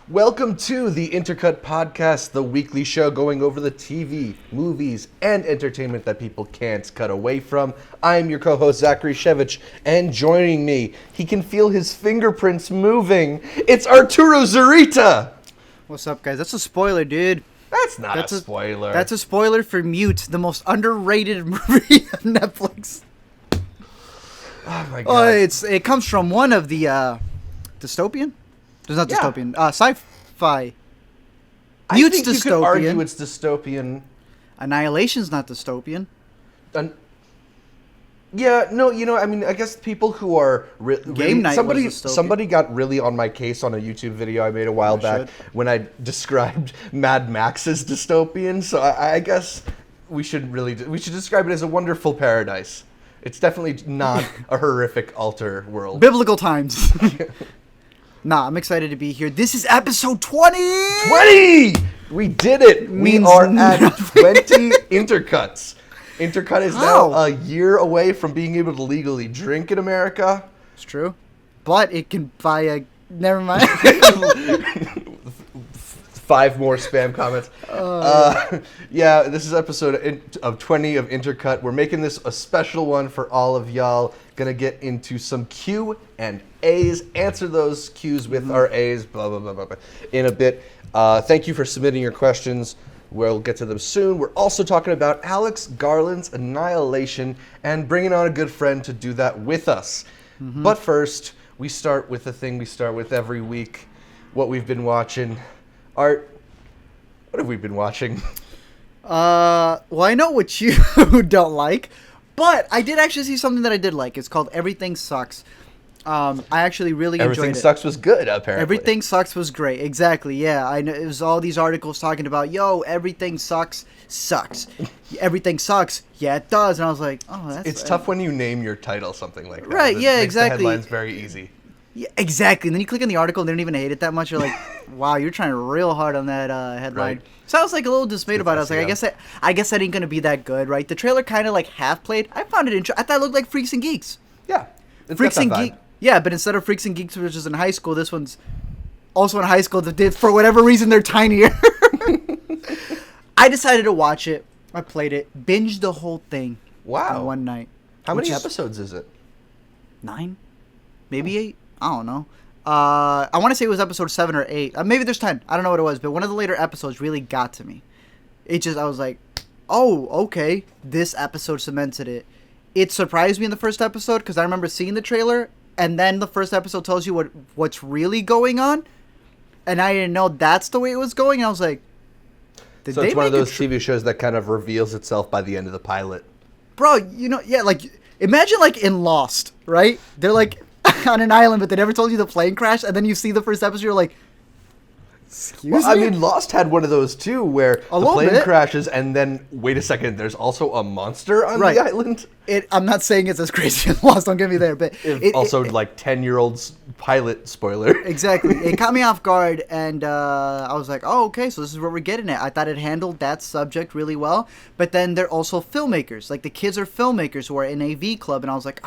Welcome to the Intercut podcast, the weekly show going over the TV, movies, and entertainment that people can't cut away from. I'm your co-host, Zachary Shevich, and joining me, he can feel his fingerprints moving. It's Arturo Zurita! What's up, guys? That's a spoiler, dude. That's not a spoiler. That's a spoiler for Mute, the most underrated movie on Netflix. Oh my god. Oh, it comes from one of the dystopian? There's not dystopian. Sci-fi. I Mute's think you dystopian. could argue it's dystopian. Annihilation's not dystopian. I guess people who are Game Night was dystopian. Somebody got really on my case on a YouTube video I made a while back when I described Mad Max as dystopian. So I guess we should describe it as a wonderful paradise. It's definitely not a horrific alter world. Biblical times. Nah, I'm excited to be here. This is episode 20! 20! We did it! We are at 20 Intercuts. Intercut is now a year away from being able to legally drink in America. It's true. But it can buy a... Never mind. 5 more spam comments. This is episode of 20 of Intercut. We're making this a special one for all of y'all. Gonna get into some Q&As, answer those Q's with our A's, blah, blah, blah, blah, blah, in a bit. Thank you for submitting your questions. We'll get to them soon. We're also talking about Alex Garland's Annihilation and bringing on a good friend to do that with us. Mm-hmm. But first, we start with the thing we start with every week, what we've been watching. Art, what have we been watching? Well, I know what you don't like, but I did actually see something that I did like. It's called Everything Sucks. I actually really enjoyed it. Everything Sucks was good, apparently. Everything Sucks was great. Exactly, yeah. I know it was all these articles talking about, everything sucks. Everything sucks. Yeah, it does. And I was like, oh, that's... It's tough when you name your title something like that. Right, It exactly. The headline's very easy. Yeah, exactly. And then you click on the article and they don't even hate it that much. You're like, wow, you're trying real hard on that headline. Right. So I was like a little dismayed about it. I was like, I guess that ain't going to be that good, right? The trailer kind of like half played. I found it interesting. I thought it looked like Freaks and Geeks. Yeah. Freaks and Geeks. Yeah, but instead of Freaks and Geeks, which is in high school, this one's also in high school. For whatever reason, they're tinier. I decided to watch it. I played it. Binged the whole thing. Wow. In one night. How many episodes is it? 9? Maybe 8? I don't know. I want to say it was episode 7 or 8. Maybe there's 10. I don't know what it was, but one of the later episodes really got to me. I was like, oh, okay. This episode cemented it. It surprised me in the first episode because I remember seeing the trailer, and then the first episode tells you what's really going on, and I didn't know that's the way it was going. And I was like, so it's one of those TV shows that kind of reveals itself by the end of the pilot. Bro, imagine like in Lost, right? They're like on an island, but they never told you the plane crashed, and then you see the first episode, you're like, excuse me? I mean, Lost had one of those too, where the plane crashes, and then, wait a second, there's also a monster on the island? I'm not saying it's as crazy as Lost, don't get me there, but... like 10-year-old's pilot spoiler. Exactly. It caught me off guard, and I was like, oh, okay, so this is where we're getting at. I thought it handled that subject really well, but then they're also filmmakers. Like, the kids are filmmakers who are in AV Club, and I was like,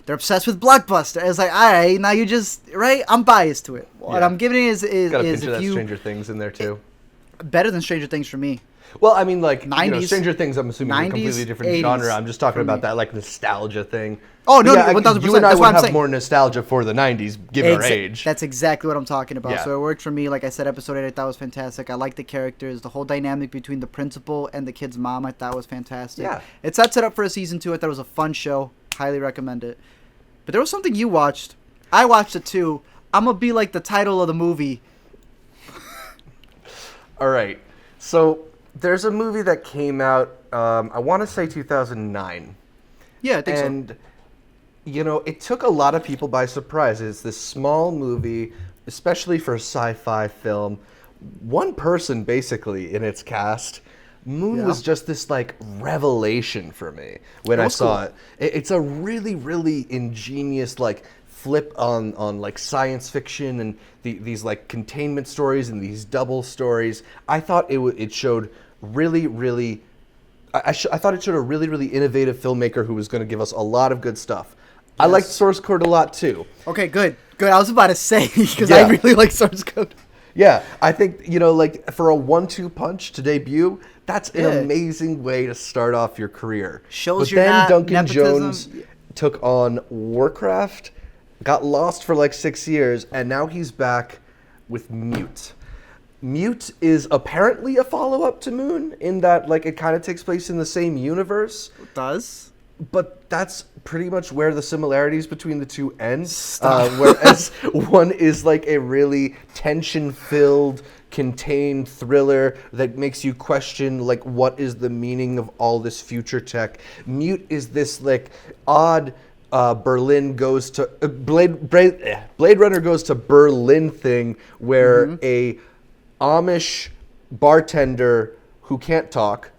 they're obsessed with Blockbuster. I was like, all right, now you just... Right? I'm biased to it. What I'm giving it is got a pinch of that Stranger Things in there, too. Better than Stranger Things for me. Well, I mean, like, 90s, Stranger Things, I'm assuming, is a completely different 80s genre. I'm just talking about that, like, nostalgia thing. Oh, no, 1,000%. You and I would have more nostalgia for the 90s, given our age. That's exactly what I'm talking about. Yeah. So it worked for me. Like I said, episode 8 I thought was fantastic. I liked the characters. The whole dynamic between the principal and the kid's mom I thought was fantastic. Yeah. It sets it up for a season 2. I thought it was a fun show. Highly recommend it. But there was something you watched. I watched it, too. I'm going to be like the title of the movie. All right. So... there's a movie that came out, I want to say 2009. Yeah, I think so. And, it took a lot of people by surprise. It's this small movie, especially for a sci-fi film. One person, basically, in its cast. Moon was just this, like, revelation for me when I saw it. It's a really, really ingenious, like, flip on like science fiction and these like containment stories and these double stories. I thought it showed really, really. I thought it showed a really, really innovative filmmaker who was going to give us a lot of good stuff. Yes. I liked Source Code a lot too. Okay, good. Good. I was about to say because Yeah. I really like source code. Yeah, I think, like for a 1-2 punch to debut, that's an Yeah. amazing way to start off your career. Shows but you're then not Duncan nepotism. Jones took on Warcraft, got lost for like 6 years, and now he's back with Mute. Mute is apparently a follow-up to Moon in that like it kind of takes place in the same universe. It does. But that's pretty much where the similarities between the two end. Stop. Whereas one is like a really tension-filled, contained thriller that makes you question like what is the meaning of all this future tech. Mute is this like odd Berlin goes to Blade Runner goes to Berlin thing where a Amish bartender who can't talk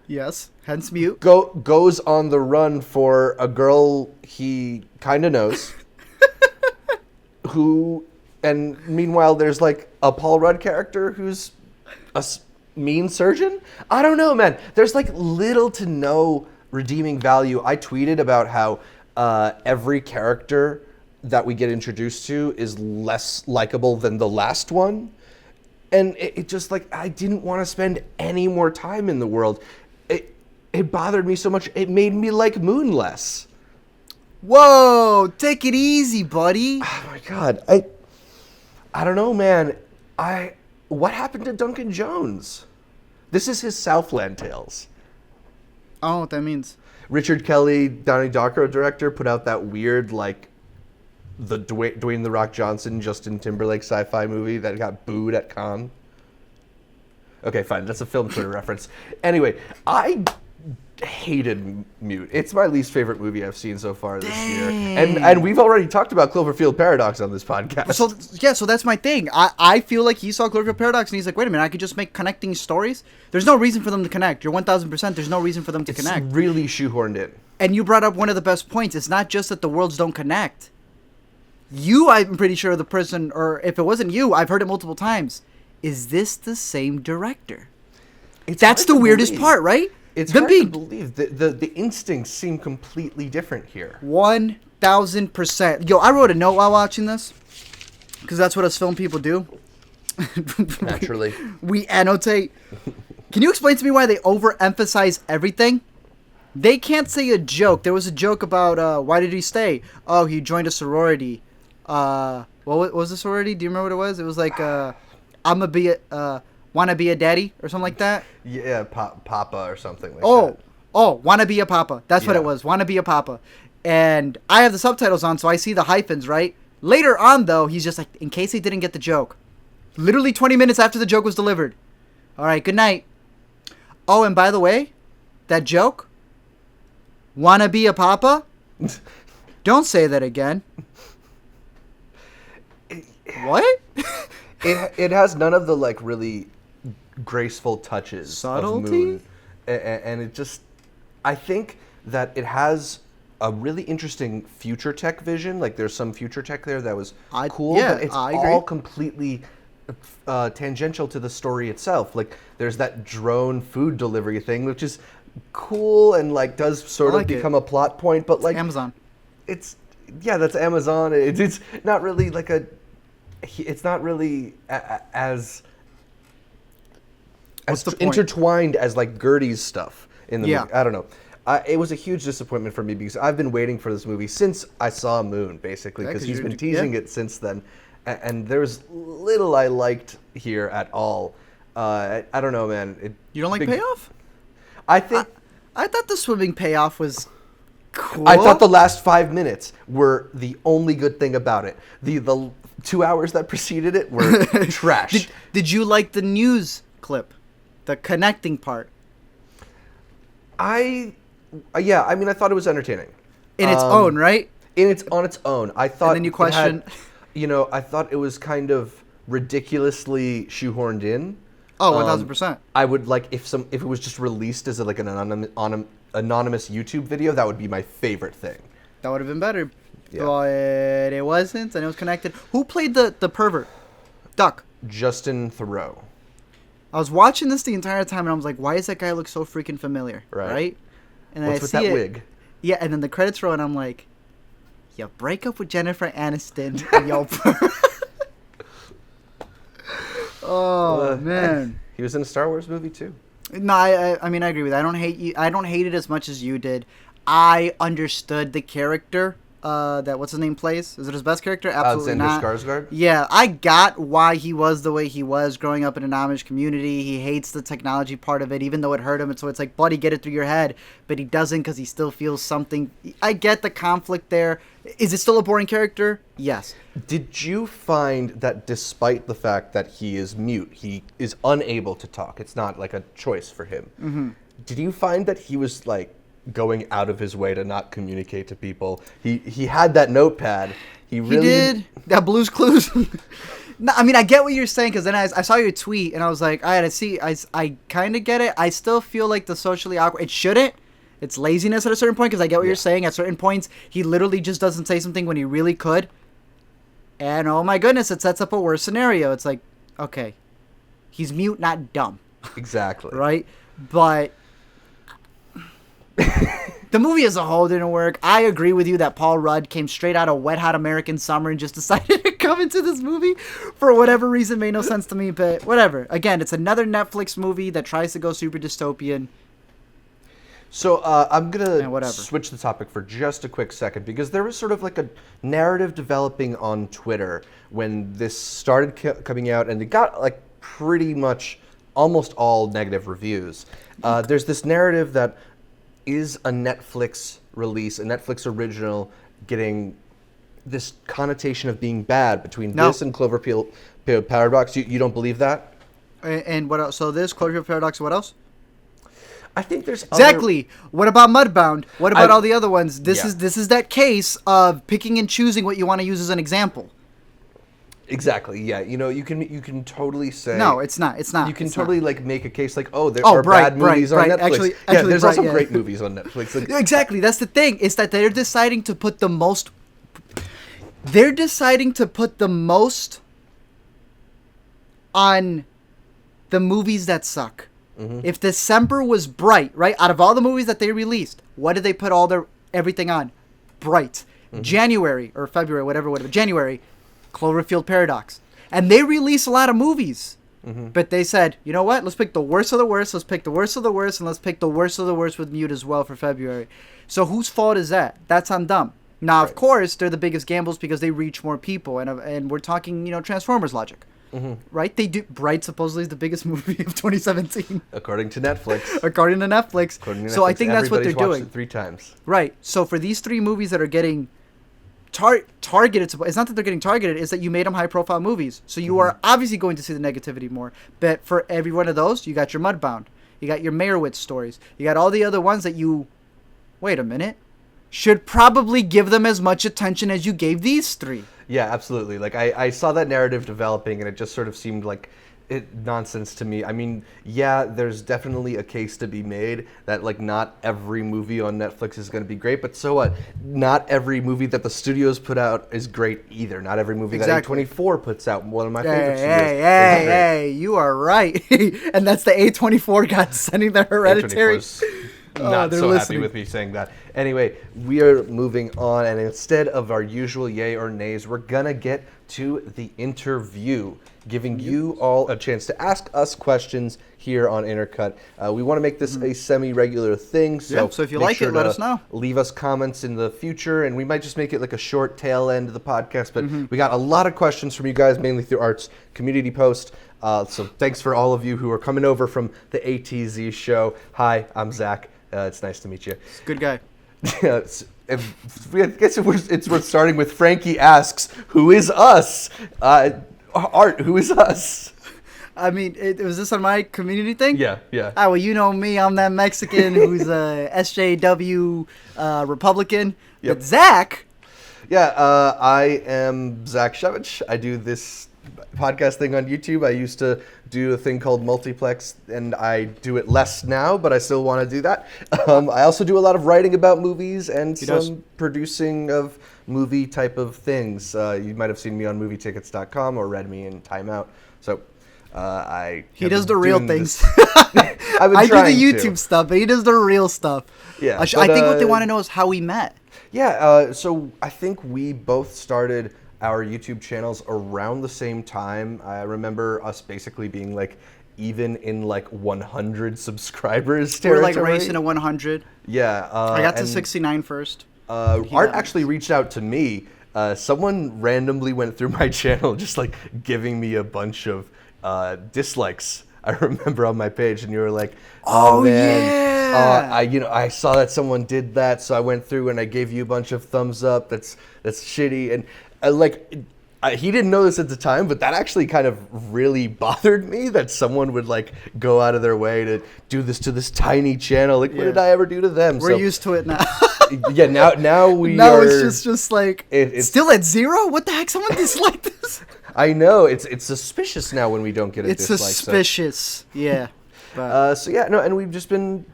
Yes. Hence Mute. goes on the run for a girl he kind of knows. And meanwhile, there's like a Paul Rudd character who's a mean surgeon. I don't know, man. There's like little to no redeeming value. I tweeted about how every character that we get introduced to is less likable than the last one. And it just like, I didn't want to spend any more time in the world. It bothered me so much. It made me like Moon less. Whoa, take it easy, buddy. Oh my God. I don't know, man. What happened to Duncan Jones? This is his Southland Tales. I don't know what that means. Richard Kelly, Donnie Darko director, put out that weird, like, the Dwayne "The Rock" Johnson, Justin Timberlake sci-fi movie that got booed at Cannes. Okay, fine. That's a film Twitter reference. Anyway, I hated Mute. It's my least favorite movie I've seen so far this year. And we've already talked about Cloverfield Paradox on this podcast. So that's my thing. I feel like he saw Cloverfield Paradox and he's like, wait a minute, I could just make connecting stories. There's no reason for them to connect. You're 1,000%. There's no reason for them to connect. It's really shoehorned in. And you brought up one of the best points. It's not just that the worlds don't connect. I'm pretty sure the person, or if it wasn't you, I've heard it multiple times. Is this the same director? That's the weirdest part, right? It's hard to believe. The instincts seem completely different here. 1,000%. Yo, I wrote a note while watching this, because that's what us film people do. Naturally. We annotate. Can you explain to me why they overemphasize everything? They can't say a joke. There was a joke about, why did he stay? Oh, he joined a sorority. What was the sorority? Do you remember what it was? It was like, wanna be a daddy or something like that. Yeah, Papa or something like that. Wanna be a Papa. That's what it was. Wanna be a Papa. And I have the subtitles on, so I see the hyphens, right? Later on, though, he's just like, in case he didn't get the joke. Literally 20 minutes after the joke was delivered. All right, good night. Oh, and by the way, that joke, wanna be a Papa? Don't say that again. What? It has none of the like really graceful touches Subtlety? of Moon, and it just, I think that it has a really interesting future tech vision. Like there's some future tech there that was cool, but it's all completely tangential to the story itself. Like there's that drone food delivery thing, which is cool and like does sort of become a plot point, but like Amazon. That's Amazon. It's not really like it's not really as intertwined as like Gertie's stuff in the movie. I don't know. It was a huge disappointment for me because I've been waiting for this movie since I saw Moon, basically, because he's been teasing it since then. And there's little I liked here at all. I don't know, man. You don't like payoff? I think... I thought the swimming payoff was cool. I thought the last 5 minutes were the only good thing about it. The 2 hours that preceded it were trash. Did you like the news clip? The connecting part? I thought it was entertaining. In its own, right? On its own. I thought... And then you question... I thought it was kind of ridiculously shoehorned in. Oh, 1,000%. I would like if it was just released as like an anonymous YouTube video, that would be my favorite thing. That would have been better. Yeah. But it wasn't, and it was connected. Who played the pervert? Duck. Justin Theroux. I was watching this the entire time, and I was like, why does that guy look so freaking familiar? Right? And What's with that wig? Yeah, and then the credits roll, and I'm like, you break up with Jennifer Aniston and yo. Oh man. He was in a Star Wars movie too. No, I mean I agree with that. I don't hate you. I don't hate it as much as you did. I understood the character that what's his name plays. Is it his best character? Absolutely not. Alexander Skarsgård. Yeah, I got why he was the way he was growing up in an Amish community. He hates the technology part of it, even though it hurt him. And so it's like, buddy, get it through your head. But he doesn't because he still feels something. I get the conflict there. Is it still a boring character? Yes. Did you find that despite the fact that he is mute, he is unable to talk, it's not like a choice for him, did you find that he was like going out of his way to not communicate to people? He had that notepad. He did. That Blue's Clues. No, I mean, I get what you're saying, because then I saw your tweet, and I was like, all right, I kind of get it. I still feel like the socially awkward, it shouldn't. It's laziness at a certain point, because I get what you're saying. At certain points, he literally just doesn't say something when he really could. And oh my goodness, it sets up a worse scenario. It's like, okay, he's mute, not dumb. Exactly. Right? But the movie as a whole didn't work. I agree with you that Paul Rudd came straight out of Wet Hot American Summer and just decided to come into this movie for whatever reason. Made no sense to me, but whatever. Again, it's another Netflix movie that tries to go super dystopian. So I'm going to switch the topic for just a quick second, because there was sort of like a narrative developing on Twitter when this started coming out, and it got like pretty much almost all negative reviews. There's this narrative that is a Netflix release, a Netflix original, getting this connotation of being bad between this and Cloverfield Paradox. You don't believe that? And what else? So this, Cloverfield Paradox, what else? I think there's exactly. What about Mudbound? What about all the other ones? This is that case of picking and choosing what you want to use as an example. Exactly. Yeah. You know, you can totally say no. It's not. It's not. You can totally like make a case like, oh, there are bad movies on Netflix. Actually, there's also great movies on Netflix. Like, exactly. That's the thing. Is that they're deciding to put the most. They're deciding to put the most on the movies that suck. Mm-hmm. If December was Bright, right? Out of all the movies that they released, what did they put everything on? Bright. Mm-hmm. January or February, whatever. January, Cloverfield Paradox. And they release a lot of movies. Mm-hmm. But they said, you know what? Let's pick the worst of the worst. Let's pick the worst of the worst. And let's pick the worst of the worst with mute as well for February. So whose fault is that? That's on them. Now, of course, they're the biggest gambles because they reach more people. And we're talking, Transformers logic. Mm-hmm. Right? They do. Bright supposedly is the biggest movie of 2017. According to Netflix. According to Netflix. So I think that's what they're doing. It 3 times. Right. So for these 3 movies that are getting targeted, it's not that they're getting targeted, it's that you made them high-profile movies. So you are obviously going to see the negativity more. But for every one of those, you got your Mudbound. You got your Meyerowitz stories. You got all the other ones that you... Wait a minute. Should probably give them as much attention as you gave these 3. Yeah, absolutely. Like, I saw that narrative developing, and it just sort of seemed like nonsense to me. I mean, yeah, there's definitely a case to be made that, like, not every movie on Netflix is going to be great, but so what? Not every movie that the studios put out is great either. Not every movie that A24 puts out, one of my favorite studios. Hey, you are right. And that's the A24 guys sending the Hereditary. Not so happy with me saying that. Anyway, we are moving on, and instead of our usual yay or nays, we're gonna get to the interview, giving you all a chance to ask us questions here on Intercut. We want to make this a semi-regular thing, so if you like it, let us know. Leave us comments in the future, and we might just make it like a short tail end of the podcast, but we got a lot of questions from you guys, mainly through Art's community post. So thanks for all of you who are coming over from the ATZ show. Hi, I'm Zach. It's nice to meet you. Good guy. I guess it's worth starting with Frankie asks, who is us? Art, who is us? I mean, was this on my community thing? Yeah. Well, you know me. I'm that Mexican who's a SJW Republican. Yep. But Zach? Yeah, I am Zach Shevich. I do this podcast thing on YouTube. I used to do a thing called Multiplex, and I do it less now, but I still want to do that. I also do a lot of writing about movies and producing of movie type of things. You might have seen me on movietickets.com or read me in Time Out. So He does the real things. I've been I do trying the to. YouTube stuff, but he does the real stuff. Yeah, I think what they want to know is how we met. Yeah, so I think we both started our YouTube channels around the same time. I remember us basically being like even in like 100 subscribers We were territory. like racing at 100. Yeah. I got to and, 69 first. Art actually reached out to me. Someone randomly went through my channel just like giving me a bunch of dislikes. I remember on my page, and you were like, "Oh man, yeah, I saw that someone did that, so I went through and I gave you a bunch of thumbs up. That's shitty." And he didn't know this at the time, but that actually kind of really bothered me that someone would like go out of their way to do this to this tiny channel. Like, what did I ever do to them? We're used to it now. Yeah, now we now are. it's just like it's still at 0. What the heck? Someone disliked this. I know it's suspicious now when we don't get a dislike. It's suspicious, yeah. But. And we've just been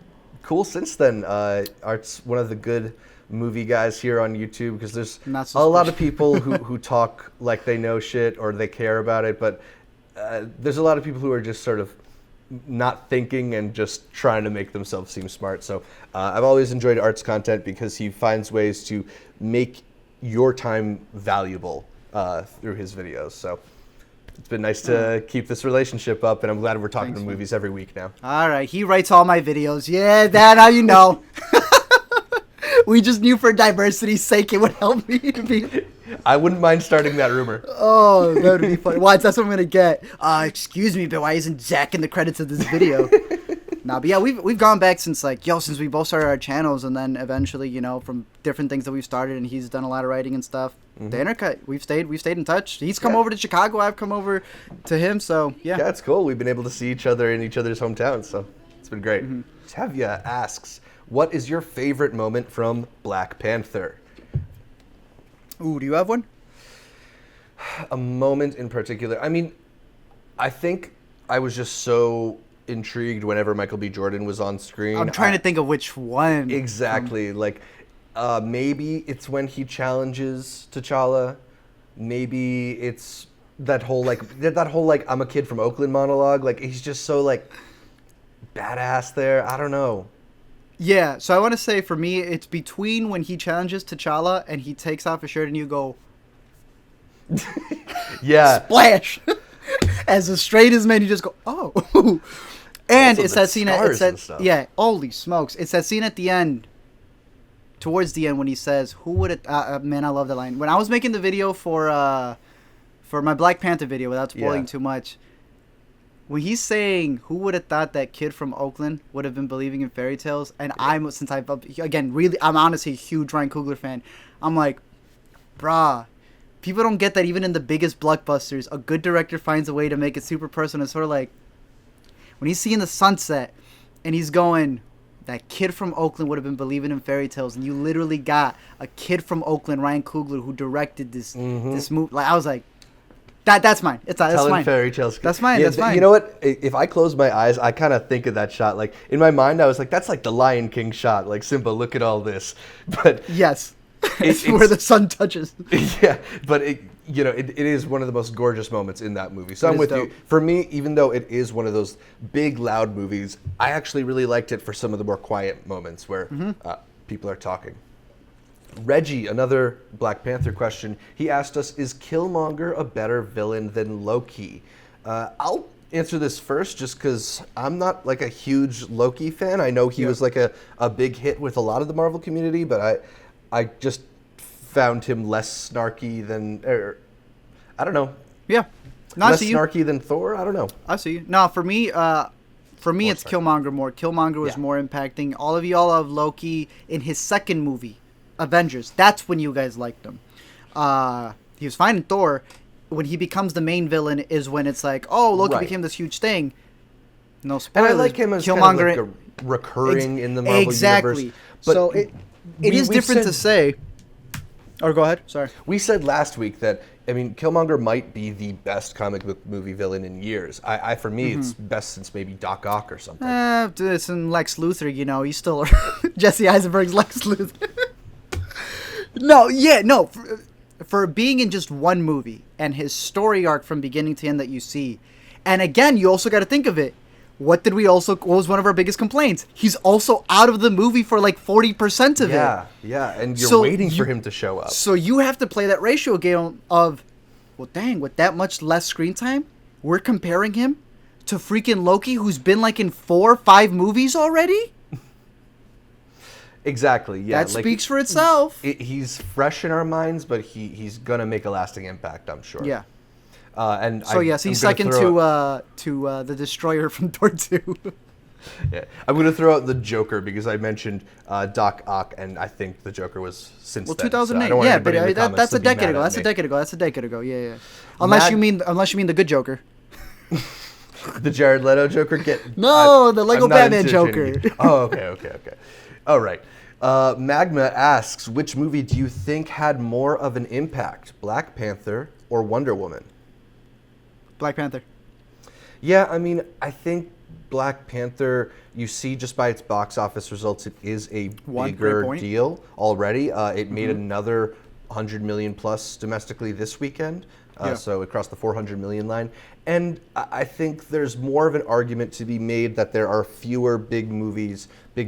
cool since then. Art's one of the good movie guys here on YouTube because there's a lot of people who talk like they know shit or they care about it, but there's a lot of people who are just sort of not thinking and just trying to make themselves seem smart. So I've always enjoyed Art's content because he finds ways to make your time valuable through his videos. So it's been nice to keep this relationship up, and I'm glad we're talking to movies every week now. All right, he writes all my videos. Yeah, that how you know. We just knew for diversity's sake it would help me to be. I wouldn't mind starting that rumor. Oh, that would be funny. Why? That's what I'm gonna get. Excuse me, but why isn't Zach in the credits of this video? Nah, but yeah, we've gone back since since we both started our channels, and then eventually, from different things that we've started, and he's done a lot of writing and stuff. The Intercut, we've stayed in touch. He's come over to Chicago. I've come over to him. So yeah, it's cool. We've been able to see each other in each other's hometowns, so it's been great. Tevya asks, "What is your favorite moment from Black Panther?" Ooh, do you have one? A moment in particular. I mean, I think I was just so intrigued whenever Michael B. Jordan was on screen. I'm trying to think of which one. Exactly. Maybe it's when he challenges T'Challa. Maybe it's that whole I'm a kid from Oakland monologue. Like, he's just so badass there. I don't know. Yeah, so I want to say for me, it's between when he challenges T'Challa and he takes off his shirt and you go, yeah, splash. As straight as men, you just go, oh. And also it's that scene holy smokes. It's that scene at the end, towards the end, when he says, who would it, man, I love that line. When I was making the video for my Black Panther video, without spoiling too much, when he's saying, who would have thought that kid from Oakland would have been believing in fairy tales? And I'm honestly a huge Ryan Coogler fan. I'm like, brah, people don't get that even in the biggest blockbusters. A good director finds a way to make it super personal. It's sort of like, when he's seeing the sunset and he's going, that kid from Oakland would have been believing in fairy tales. And you literally got a kid from Oakland, Ryan Coogler, who directed this movie. I was like, That's mine. That's mine. Fairy tales. That's mine. That's mine. You know what? If I close my eyes, I kind of think of that shot. Like, in my mind, I was like, that's like the Lion King shot. Like, Simba, look at all this. But yes, it's where the sun touches. Yeah, but it is one of the most gorgeous moments in that movie. So I'm with you. For me, even though it is one of those big, loud movies, I actually really liked it for some of the more quiet moments where people are talking. Reggie, another Black Panther question. He asked us, is Killmonger a better villain than Loki? I'll answer this first just because I'm not a huge Loki fan. I know he was a big hit with a lot of the Marvel community, but I just found him less snarky than, I don't know. Yeah. Less snarky than Thor? I don't know. I see you. No, for me, it's Killmonger more. Killmonger was more impacting. All of y'all love Loki in his second movie, Avengers. That's when you guys liked him. He was fine in Thor. When he becomes the main villain is when it's like, oh, Loki became this huge thing. No spoilers. And I like him as Killmonger, kind of a recurring in the Marvel universe. But so it is different to say. Or go ahead. Sorry. We said last week that, Killmonger might be the best comic book movie villain in years. For me, it's best since maybe Doc Ock or something. It's in Lex Luthor, he's still Jesse Eisenberg's Lex Luthor. For being in just one movie and his story arc from beginning to end that you see, And again, you also got to think of it. What was one of our biggest complaints? He's also out of the movie for like 40% of it. Yeah, and you're waiting for him to show up. So you have to play that ratio game of, well, dang, with that much less screen time, we're comparing him to freaking Loki, who's been like in 4 or 5 movies already? Exactly, yeah. That speaks for itself. He's fresh in our minds, but he's going to make a lasting impact, I'm sure. Yeah. He's second to the Destroyer from Thor 2. Yeah, I'm going to throw out the Joker because I mentioned Doc Ock, and I think the Joker was since then. 2008. So yeah, but that's a decade ago. That's a decade ago. Yeah. Unless you mean the good Joker. The Jared Leto Joker? The Lego Batman Joker. Oh, okay. All right. Magma asks, which movie do you think had more of an impact, Black Panther or Wonder Woman? Black Panther. Yeah, I mean, I think Black Panther, you see just by its box office results, it is a bigger deal already. It made another 100 million plus domestically this weekend. So it crossed the 400 million line. And I think there's more of an argument to be made that there are fewer big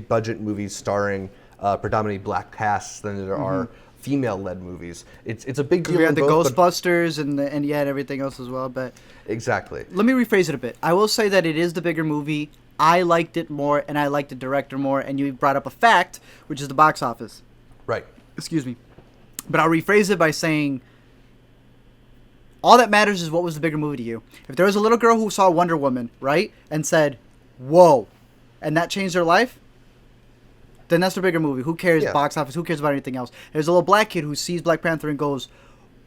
budget movies starring predominantly black casts than there are female-led movies. It's a big deal. We had the Ghostbusters and everything else as well. But exactly. Let me rephrase it a bit. I will say that it is the bigger movie. I liked it more, and I liked the director more. And you brought up a fact, which is the box office. Right. Excuse me. But I'll rephrase it by saying, all that matters is what was the bigger movie to you. If there was a little girl who saw Wonder Woman, right, and said, "Whoa," and that changed her life, then that's the bigger movie. Who cares box office? Who cares about anything else? There's a little black kid who sees Black Panther and goes,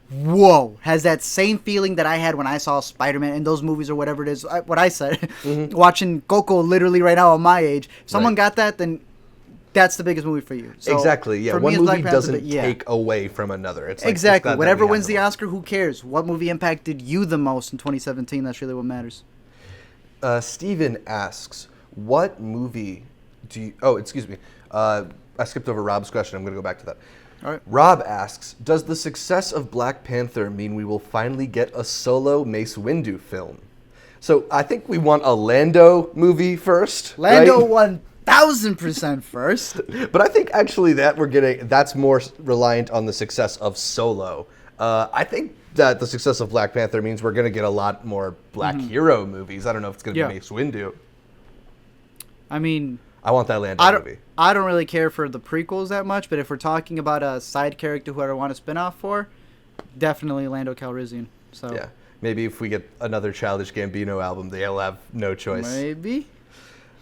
"Whoa," has that same feeling that I had when I saw Spider-Man in those movies or whatever it is, what I said, watching Coco literally right now at my age. If someone got that, then that's the biggest movie for you. So exactly, yeah. One movie doesn't take away from another. It's like, exactly. Whatever wins the Oscar, who cares? What movie impacted you the most in 2017? That's really what matters. Steven asks, what movie do you... Oh, excuse me. I skipped over Rob's question. I'm going to go back to that. All right. Rob asks, does the success of Black Panther mean we will finally get a solo Mace Windu film? So I think we want a Lando movie first. Lando right? 1000% first. But I think actually that's more reliant on the success of Solo. I think that the success of Black Panther means we're going to get a lot more black hero movies. I don't know if it's going to be Mace Windu. I mean, I want that Lando movie. I don't really care for the prequels that much, but if we're talking about a side character who I want a spin-off for, definitely Lando Calrissian. So yeah, maybe if we get another Childish Gambino album, they'll have no choice. Maybe.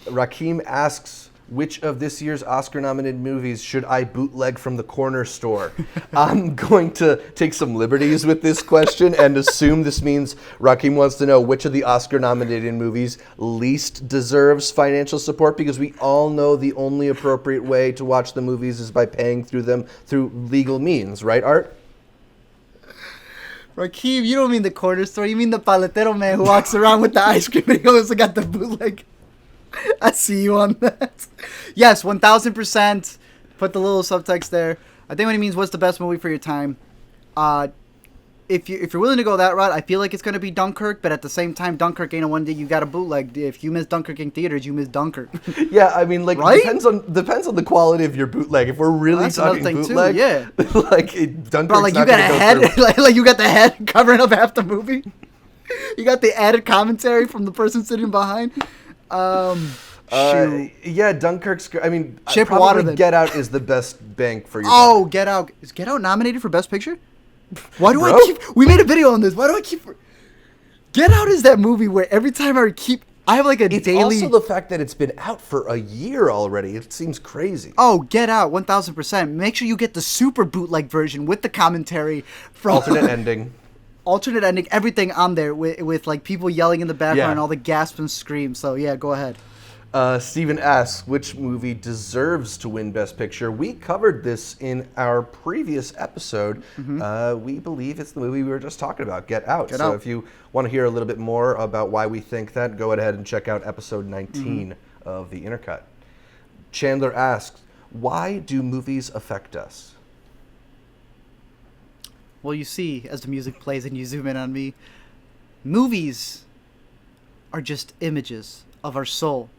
Rakeem asks, which of this year's Oscar-nominated movies should I bootleg from the corner store? I'm going to take some liberties with this question and assume this means Rakeem wants to know which of the Oscar-nominated movies least deserves financial support, because we all know the only appropriate way to watch the movies is by paying through them through legal means, right, Art? Rakeem, you don't mean the corner store. You mean the paletero man who walks around with the ice cream and he also got the bootleg. I see you on that. Yes, 1000%. Put the little subtext there. I think what he means, what's the best movie for your time? If you're willing to go that route, I feel like it's going to be Dunkirk, but at the same time, Dunkirk ain't a one day you got a bootleg. If you miss Dunkirk in theaters, you miss Dunkirk. Yeah, I mean, like, right? depends on the quality of your bootleg. If we're really talking bootleg, too, yeah. like Dunkirk's bro, like you got a head, like you got the head covering up half the movie. You got the added commentary from the person sitting behind. Yeah, Dunkirk's. I mean, Chip probably Water. Get Out is the best bank for you. Oh, Get Out. Is Get Out nominated for Best Picture? Why do I keep... We made a video on this. Why do I keep... Get Out is that movie where every time I have like a it's daily... It's also the fact that it's been out for a year already. It seems crazy. Oh, Get Out, 1000%. Make sure you get the super bootleg version with the commentary from... Alternate ending. Alternate ending, everything on there with like people yelling in the background and all the gasps and screams. So yeah, go ahead. Steven asks, which movie deserves to win Best Picture? We covered this in our previous episode. We believe it's the movie we were just talking about, Get Out. So if you want to hear a little bit more about why we think that, go ahead and check out episode 19 of the Intercut. Chandler asks, why do movies affect us? Well, you see, as the music plays and you zoom in on me, movies are just images of our soul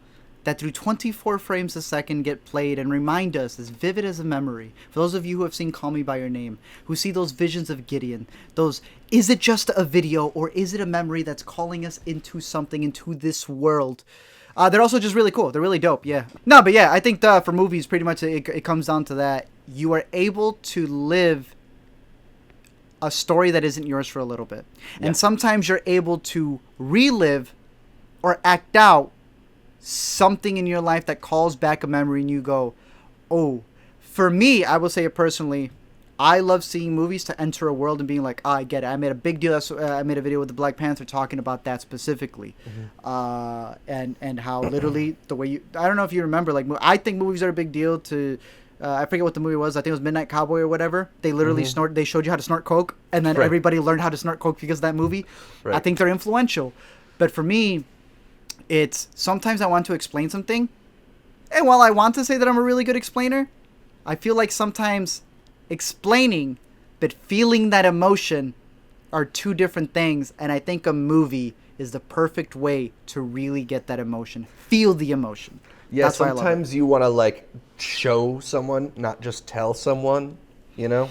that through 24 frames a second get played and remind us as vivid as a memory. For those of you who have seen Call Me By Your Name, who see those visions of Gideon, those, is it just a video or is it a memory that's calling us into something, into this world? They're also just really cool. They're really dope, yeah. No, but yeah, I think for movies, pretty much it comes down to that. You are able to live a story that isn't yours for a little bit. Yeah. And sometimes you're able to relive or act out something in your life that calls back a memory and you go, oh, for me, I will say it personally, I love seeing movies to enter a world and being like, I get it. I made a big deal. I made a video with the Black Panther talking about that specifically. And how literally the way I don't know if you remember, like, I think movies are a big deal to, I forget what the movie was. I think it was Midnight Cowboy or whatever. They literally they showed you how to snort coke and then everybody learned how to snort coke because of that movie. I think they're influential. But for me, it's sometimes I want to explain something, and while I want to say that I'm a really good explainer, I feel like sometimes explaining but feeling that emotion are two different things, and I think a movie is the perfect way to really get that emotion. Feel the emotion. Yeah, that's sometimes you want to like show someone, not just tell someone, you know?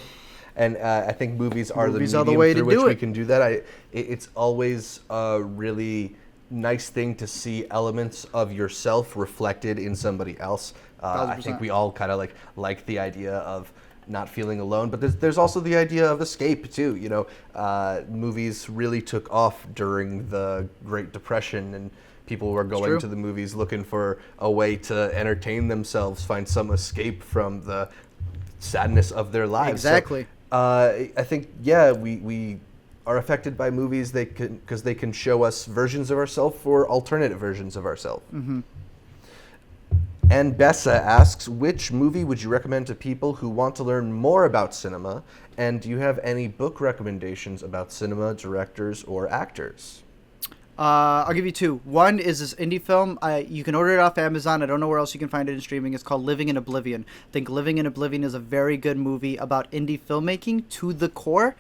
And I think movies are the medium through which we can do that. It's always really nice thing to see elements of yourself reflected in somebody else. I think we all kind of like the idea of not feeling alone, but there's also the idea of escape too. You know, movies really took off during the Great Depression, and people were going to the movies looking for a way to entertain themselves, find some escape from the sadness of their lives. Exactly. So, I think we are affected by movies because they can show us versions of ourselves or alternative versions of ourselves. And Bessa asks, which movie would you recommend to people who want to learn more about cinema? And do you have any book recommendations about cinema, directors, or actors? I'll give you two. One is this indie film. You can order it off Amazon. I don't know where else you can find it in streaming. It's called Living in Oblivion. I think Living in Oblivion is a very good movie about indie filmmaking to the core.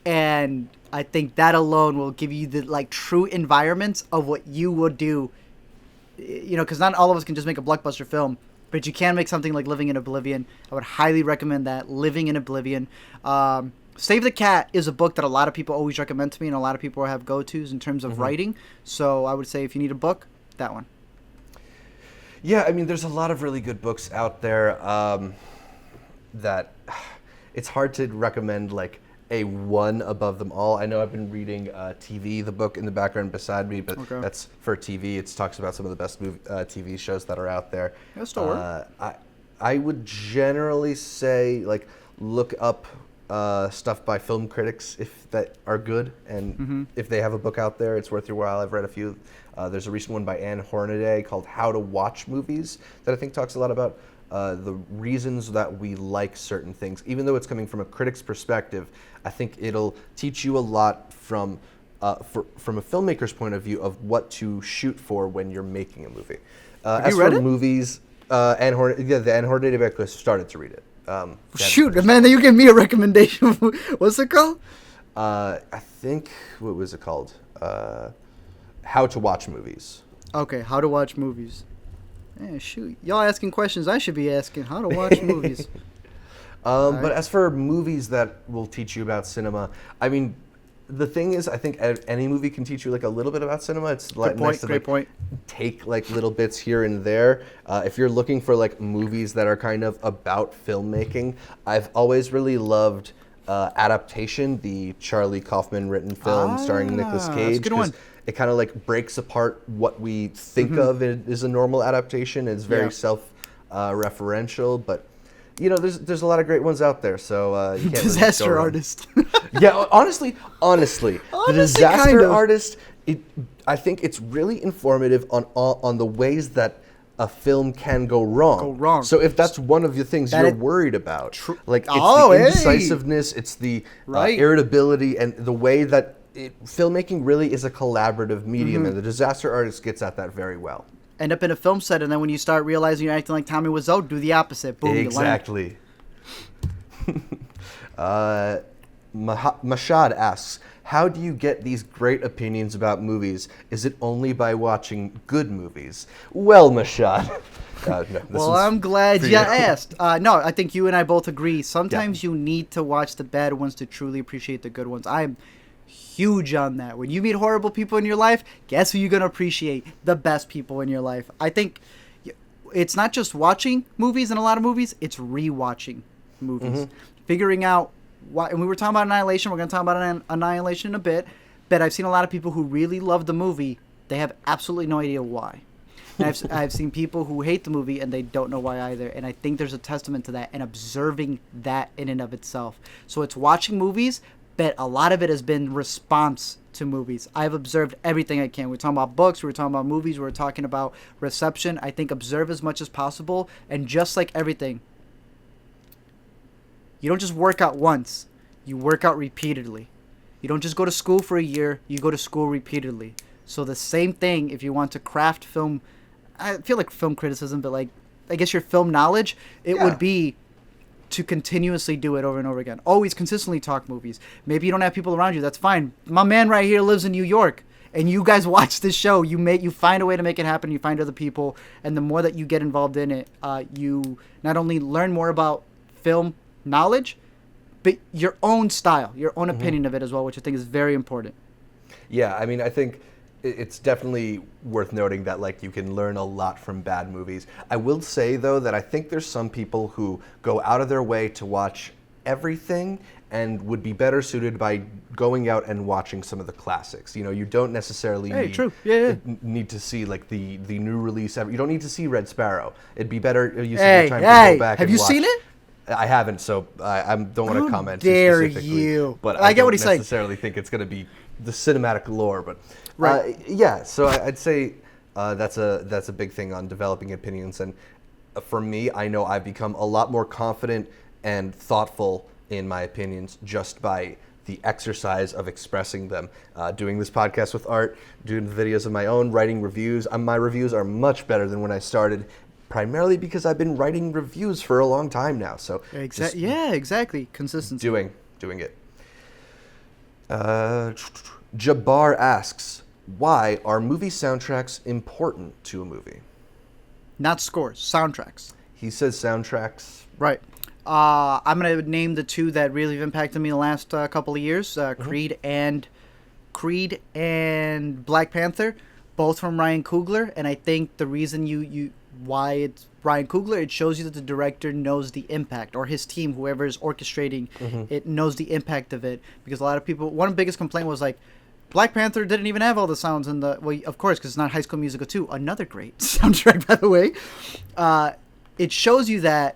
And I think that alone will give you the true environments of what you would do. You know, because not all of us can just make a blockbuster film, but you can make something like Living in Oblivion. I would highly recommend that. Living in Oblivion. Save the Cat is a book that a lot of people always recommend to me, and a lot of people have go-tos in terms of writing. So I would say if you need a book, that one. Yeah, I mean, there's a lot of really good books out there that it's hard to recommend a one above them all. I know I've been reading TV, the book in the background beside me, but that's for TV. It talks about some of the best TV shows that are out there. I would generally say look up stuff by film critics that are good, and if they have a book out there, it's worth your while. I've read a few. There's a recent one by Anne Hornaday called How to Watch Movies that I think talks a lot about the reasons that we like certain things. Even though it's coming from a critic's perspective, I think it'll teach you a lot from a filmmaker's point of view of what to shoot for when you're making a movie. Have you read it? Movies, the Anne Hornaday book, I started to read it. Shoot, man, you give me a recommendation. What's it called? I think, what was it called? How to Watch Movies. Okay, How to Watch Movies. Man, shoot. Y'all asking questions I should be asking. How to watch movies. But as for movies that will teach you about cinema, I mean, the thing is, I think any movie can teach you a little bit about cinema. It's nice to take little bits here and there. If you're looking for movies that are kind of about filmmaking, I've always really loved Adaptation, the Charlie Kaufman written film starring Nicolas Cage. That's a good one. It kind of breaks apart what we think of as a normal adaptation. It's very self-referential, but you know, there's a lot of great ones out there. So you can't Disaster really Artist. Yeah, honestly, the Disaster Artist. I think it's really informative on the ways that a film can go wrong. So if that's one of the things you're worried about, it's the indecisiveness, it's the irritability, and the way that filmmaking really is a collaborative medium, and the Disaster Artist gets at that very well. End up in a film set, and then when you start realizing you're acting like Tommy Wiseau, do the opposite. Boom, exactly. Mashad asks, How do you get these great opinions about movies? Is it only by watching good movies? Well, Mashad. Well, I'm glad you asked. No, I think you and I both agree. Sometimes you need to watch the bad ones to truly appreciate the good ones. I'm huge on that. When you meet horrible people in your life, guess who you're going to appreciate? The best people in your life. I think it's not just watching movies in a lot of movies, it's rewatching movies. Figuring out why. And we were talking about Annihilation. We're going to talk about Annihilation in a bit. But I've seen a lot of people who really love the movie. They have absolutely no idea why. And I've seen people who hate the movie and they don't know why either. And I think there's a testament to that and observing that in and of itself. So it's watching movies, but a lot of it has been response to movies. I've observed everything I can. We're talking about books, we're talking about movies, we're talking about reception. I think observe as much as possible. And just like everything, you don't just work out once. You work out repeatedly. You don't just go to school for a year. You go to school repeatedly. So the same thing if you want to craft film. I feel like film criticism, but like, I guess your film knowledge, it would be to continuously do it over and over again. Always consistently talk movies. Maybe you don't have people around you. That's fine. My man right here lives in New York, and you guys watch this show. You find a way to make it happen. You find other people, and the more that you get involved in it, you not only learn more about film knowledge, but your own style, your own opinion of it as well, which I think is very important. Yeah, I mean, I think it's definitely worth noting that like you can learn a lot from bad movies. I will say though that I think there's some people who go out of their way to watch everything and would be better suited by going out and watching some of the classics. You know, you don't necessarily need to see like the new release. You don't need to see Red Sparrow. It'd be better using your time to go back and watch. Have you seen it? I haven't, so I don't want to comment dare specifically. You. But I get what don't he's saying. necessarily think it's going to be the cinematic lore, but right. Yeah. So I'd say that's a big thing on developing opinions, and for me, I know I've become a lot more confident and thoughtful in my opinions just by the exercise of expressing them. Doing this podcast with Art, doing the videos of my own, writing reviews. My reviews are much better than when I started. Primarily because I've been writing reviews for a long time now, so exactly. Consistency. Doing it. Jabbar asks, why are movie soundtracks important to a movie? Not scores, soundtracks. He says soundtracks. Right. I'm gonna name the two that really have impacted me in the last couple of years: Creed and Black Panther, both from Ryan Coogler. And I think the reason why it's Ryan Coogler, it shows you that the director knows the impact, or his team, whoever is orchestrating it, knows the impact of it. Because a lot of people, one of the biggest complaint was like, Black Panther didn't even have all the sounds in the, well, of course, because it's not High School Musical 2, another great soundtrack, by the way. It shows you that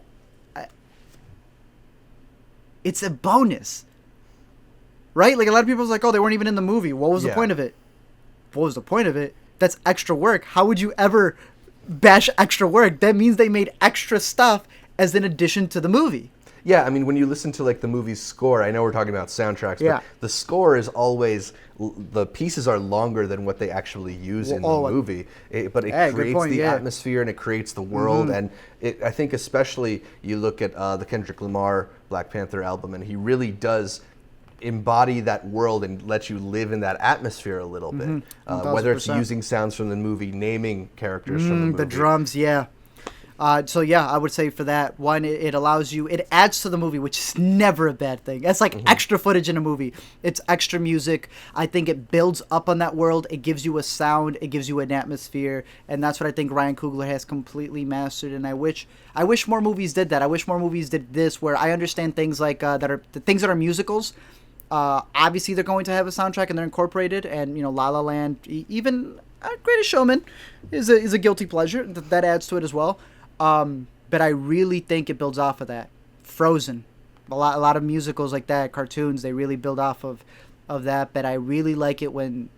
it's a bonus, right? Like, a lot of people was like, oh, they weren't even in the movie. What was the point of it? What was the point of it? That's extra work. How would you ever bash extra work? That means they made extra stuff as an addition to the movie. Yeah, I mean, when you listen to like the movie's score, I know we're talking about soundtracks, but the score is always, the pieces are longer than what they actually use in the movie. But it creates the atmosphere and it creates the world. And I think especially you look at the Kendrick Lamar Black Panther album, and he really does embody that world and let you live in that atmosphere a little bit. Whether it's using sounds from the movie, naming characters from the movie. The drums, so I would say for that one, it allows you, it adds to the movie, which is never a bad thing. That's like extra footage in a movie. It's extra music. I think it builds up on that world. It gives you a sound. It gives you an atmosphere, and that's what I think Ryan Coogler has completely mastered. And I wish more movies did that. I wish more movies did this, where I understand things like that are musicals. Obviously, they're going to have a soundtrack and they're incorporated, and La La Land, even Greatest Showman, is a guilty pleasure that adds to it as well. But I really think it builds off of that. Frozen, a lot of musicals like that, cartoons, they really build off of that. But I really like it when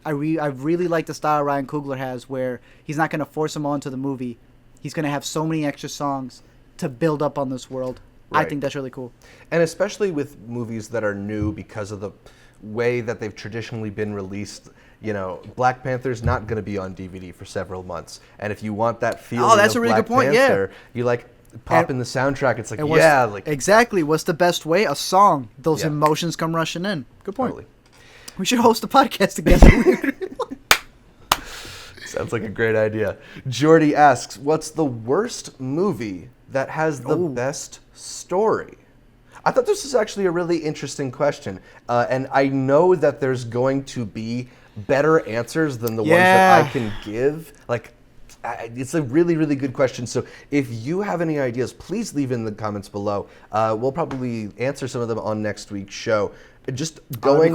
I really like the style Ryan Coogler has, where he's not going to force them all into the movie. He's going to have so many extra songs to build up on this world. Right. I think that's really cool. And especially with movies that are new because of the way that they've traditionally been released. Black Panther's not going to be on DVD for several months. And if you want that feeling that's of a really Black good point. Panther, you pop in the soundtrack. It's exactly. What's the best way? A song. Those emotions come rushing in. Good point. Totally. We should host a podcast together. Sounds like a great idea. Jordy asks, what's the worst movie that has the best story? I thought this was actually a really interesting question. And I know that there's going to be better answers than the ones that I can give. Like, it's a really, really good question. So if you have any ideas, please leave in the comments below. We'll probably answer some of them on next week's show. Just going,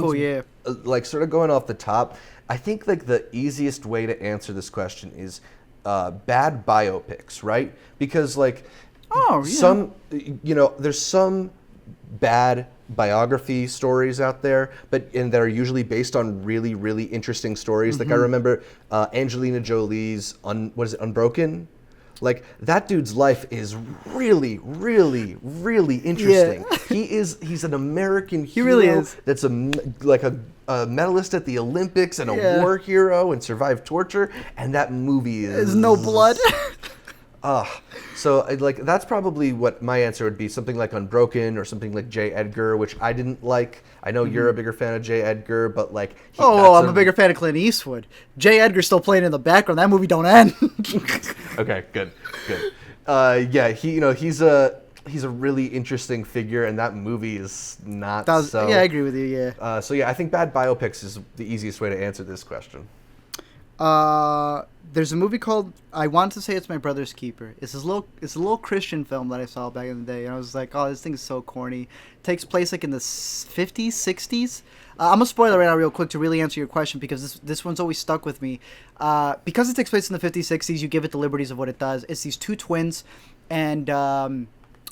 like, sort of going off the top, I think like the easiest way to answer this question is bad biopics, right? Because like, some, you know, there's some bad biography stories out there, and that are usually based on really, really interesting stories. Like I remember Angelina Jolie's Unbroken. Like that dude's life is really, really, really interesting. Yeah. He's an American hero. He really is. That's a medalist at the Olympics and a war hero and survived torture. And that movie is there's no blood. So like that's probably what my answer would be. Something like Unbroken or something like J. Edgar, which I didn't like. I know you're a bigger fan of J. Edgar, but like I'm a bigger fan of Clint Eastwood. J. Edgar's still playing in the background. That movie don't end. Okay, good. He's a really interesting figure, and that movie is not so. Yeah, I agree with you. Yeah. So I think bad biopics is the easiest way to answer this question. There's a movie called I want to say it's My Brother's Keeper. It's a little Christian film that I saw back in the day, and I was like, oh, this thing is so corny. It takes place like in the 50s, 60s. I'm gonna spoil it right now real quick to really answer your question because this one's always stuck with me. Because it takes place in the 50s, 60s, you give it the liberties of what it does. It's these two twins, and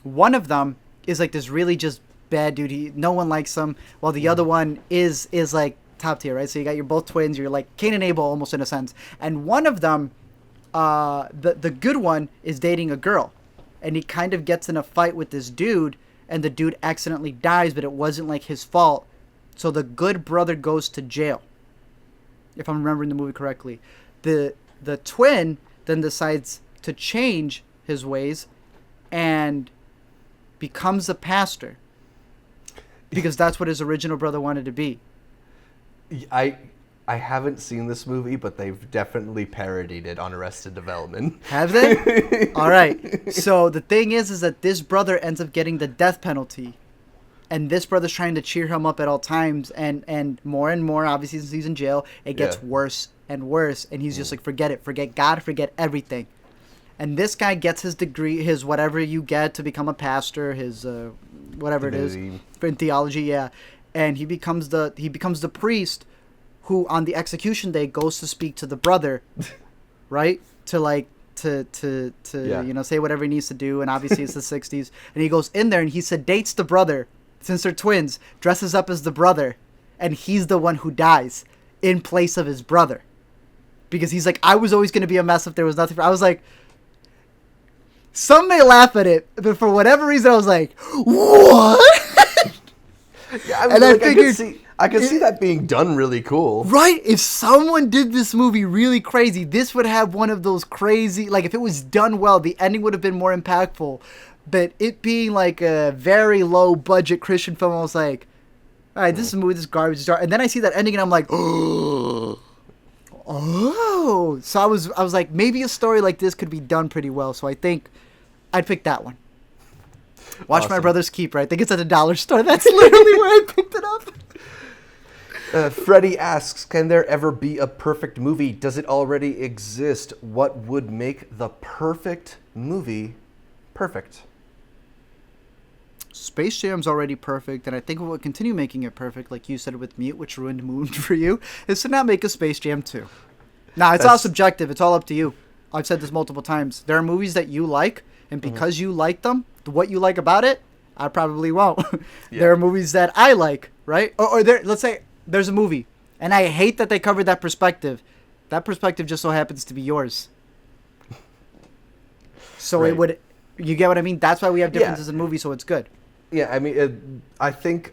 one of them is like this really just bad dude. No one likes him, while the other one is like top tier, right? So you're both twins. You're like Cain and Abel almost in a sense. And one of them, the good one, is dating a girl, and he kind of gets in a fight with this dude, and the dude accidentally dies, but it wasn't like his fault. So the good brother goes to jail, if I'm remembering the movie correctly. The twin then decides to change his ways and becomes a pastor because that's what his original brother wanted to be. I haven't seen this movie, but they've definitely parodied it on Arrested Development. Have they? All right. So the thing is that this brother ends up getting the death penalty, and this brother's trying to cheer him up at all times, and more, obviously since he's in jail, it gets worse and worse, and he's just like, forget it, forget God, forget everything. And this guy gets his degree, his whatever you get to become a pastor, his whatever divinity. It is in theology, and he becomes the priest who on the execution day goes to speak to the brother, right? To say whatever he needs to do, and obviously it's the 60s, and he goes in there and he sedates the brother, since they're twins, dresses up as the brother, and he's the one who dies in place of his brother. Because he's like, I was always going to be a mess if there was nothing. I was like, some may laugh at it, but for whatever reason, I was like, what? Yeah, I mean, I figured I could see that being done really cool. Right? If someone did this movie really crazy, this would have one of those crazy, like if it was done well, the ending would have been more impactful. But it being like a very low budget Christian film, I was like, all right, this is a movie, this garbage is dark. And then I see that ending and I'm like, oh. So I was like, maybe a story like this could be done pretty well. So I think I'd pick that one. Watch My Brother's Keeper. I think it's at the dollar store. That's literally where I picked it up. Freddie asks, can there ever be a perfect movie? Does it already exist? What would make the perfect movie perfect? Space Jam's already perfect, and I think what would continue making it perfect, like you said with Mute, which ruined Moon for you, is to not make a Space Jam 2. Now, it's all subjective. It's all up to you. I've said this multiple times. There are movies that you like, and because you like them, what you like about it, I probably won't. There are movies that I like, right? Or let's say there's a movie, and I hate that they covered that perspective. That perspective just so happens to be yours. So it would, you get what I mean? That's why we have differences in movies, so it's good. Yeah, I mean, I think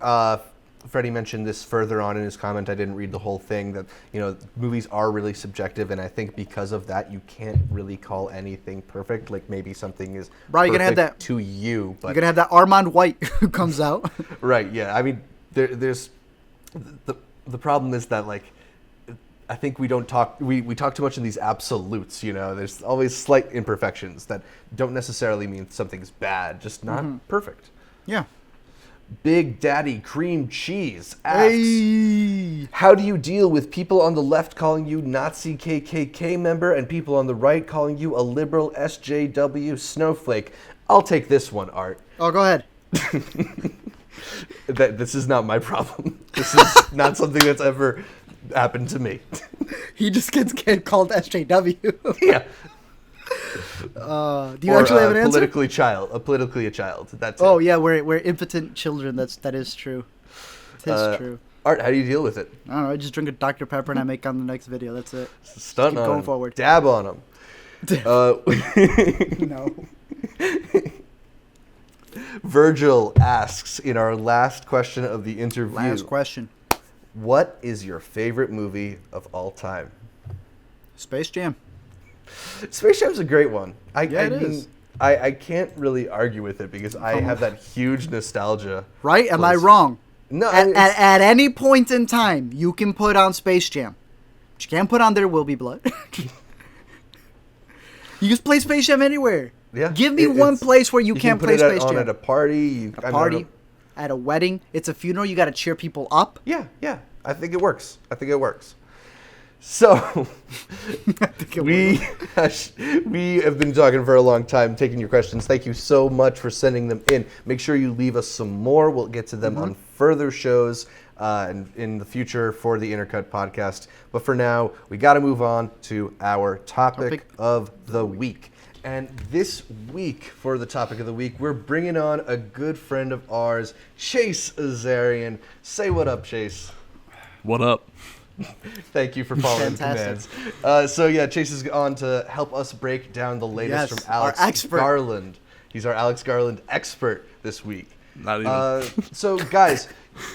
Freddie mentioned this further on in his comment. I didn't read the whole thing, that, you know, movies are really subjective, and I think because of that, you can't really call anything perfect. Like, maybe something is right, you're gonna have that, to you, but you're going to have that Armand White who comes out. Right, yeah. I mean, there's the problem is that like I think we talk too much in these absolutes, you know. There's always slight imperfections that don't necessarily mean something's bad, just not perfect. Yeah. Big Daddy Cream Cheese asks, Hey. how do you deal with people on the left calling you Nazi KKK member and people on the right calling you a liberal SJW snowflake? I'll take this one, Art. Oh, go ahead. This is not my problem. This is not something that's ever happened to me. He just gets called SJW. Yeah. Do you actually have an answer? Politically a child. That's Oh it. yeah, we're impotent children. That is true. It is true. Art, how do you deal with it? I don't know. I just drink a Dr Pepper and I make on the next video. That's it. Stunt Keep on going him. forward. Dab on him. No. Virgil asks in our last question of the interview. Last question. What is your favorite movie of all time? Space Jam. Space Jam's a great one. It is. I can't really argue with it because I have that huge nostalgia. Right? Am I wrong? No. At any point in time, you can put on Space Jam. But you can't put on There Will Be Blood. You just play Space Jam anywhere. Yeah. Give me one place where you can't play Space Jam. At a party. A party, at a wedding. It's a funeral. You got to cheer people up. Yeah. I think it works. So, we have been talking for a long time, taking your questions. Thank you so much for sending them in. Make sure you leave us some more. We'll get to them on further shows and in the future for the Intercut podcast. But for now, we got to move on to our topic of the week. And this week, for the topic of the week, we're bringing on a good friend of ours, Chase Azarian. Say what up, Chase. What up? Thank you for following the commands. Chase is on to help us break down the latest from Alex Garland. He's our Alex Garland expert this week. Not even. So, guys,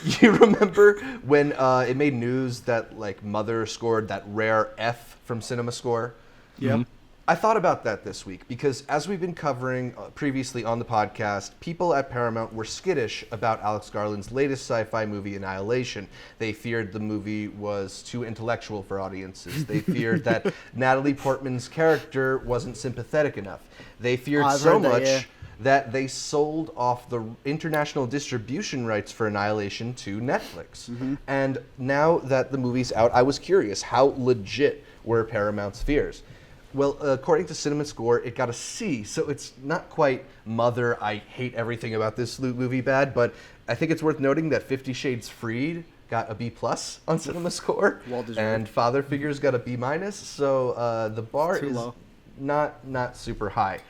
you remember when it made news that like Mother scored that rare F from CinemaScore? Yep. Mm-hmm. I thought about that this week because as we've been covering previously on the podcast, people at Paramount were skittish about Alex Garland's latest sci-fi movie, Annihilation. They feared the movie was too intellectual for audiences. They feared that Natalie Portman's character wasn't sympathetic enough. They feared so much that they sold off the international distribution rights for Annihilation to Netflix. Mm-hmm. And now that the movie's out, I was curious, how legit were Paramount's fears? Well, according to CinemaScore, it got a C, so it's not quite Mother, I hate everything about this movie bad, but I think it's worth noting that 50 Shades Freed got a B+ on CinemaScore, and Father Figures got a B-, so the bar is low. Not super high.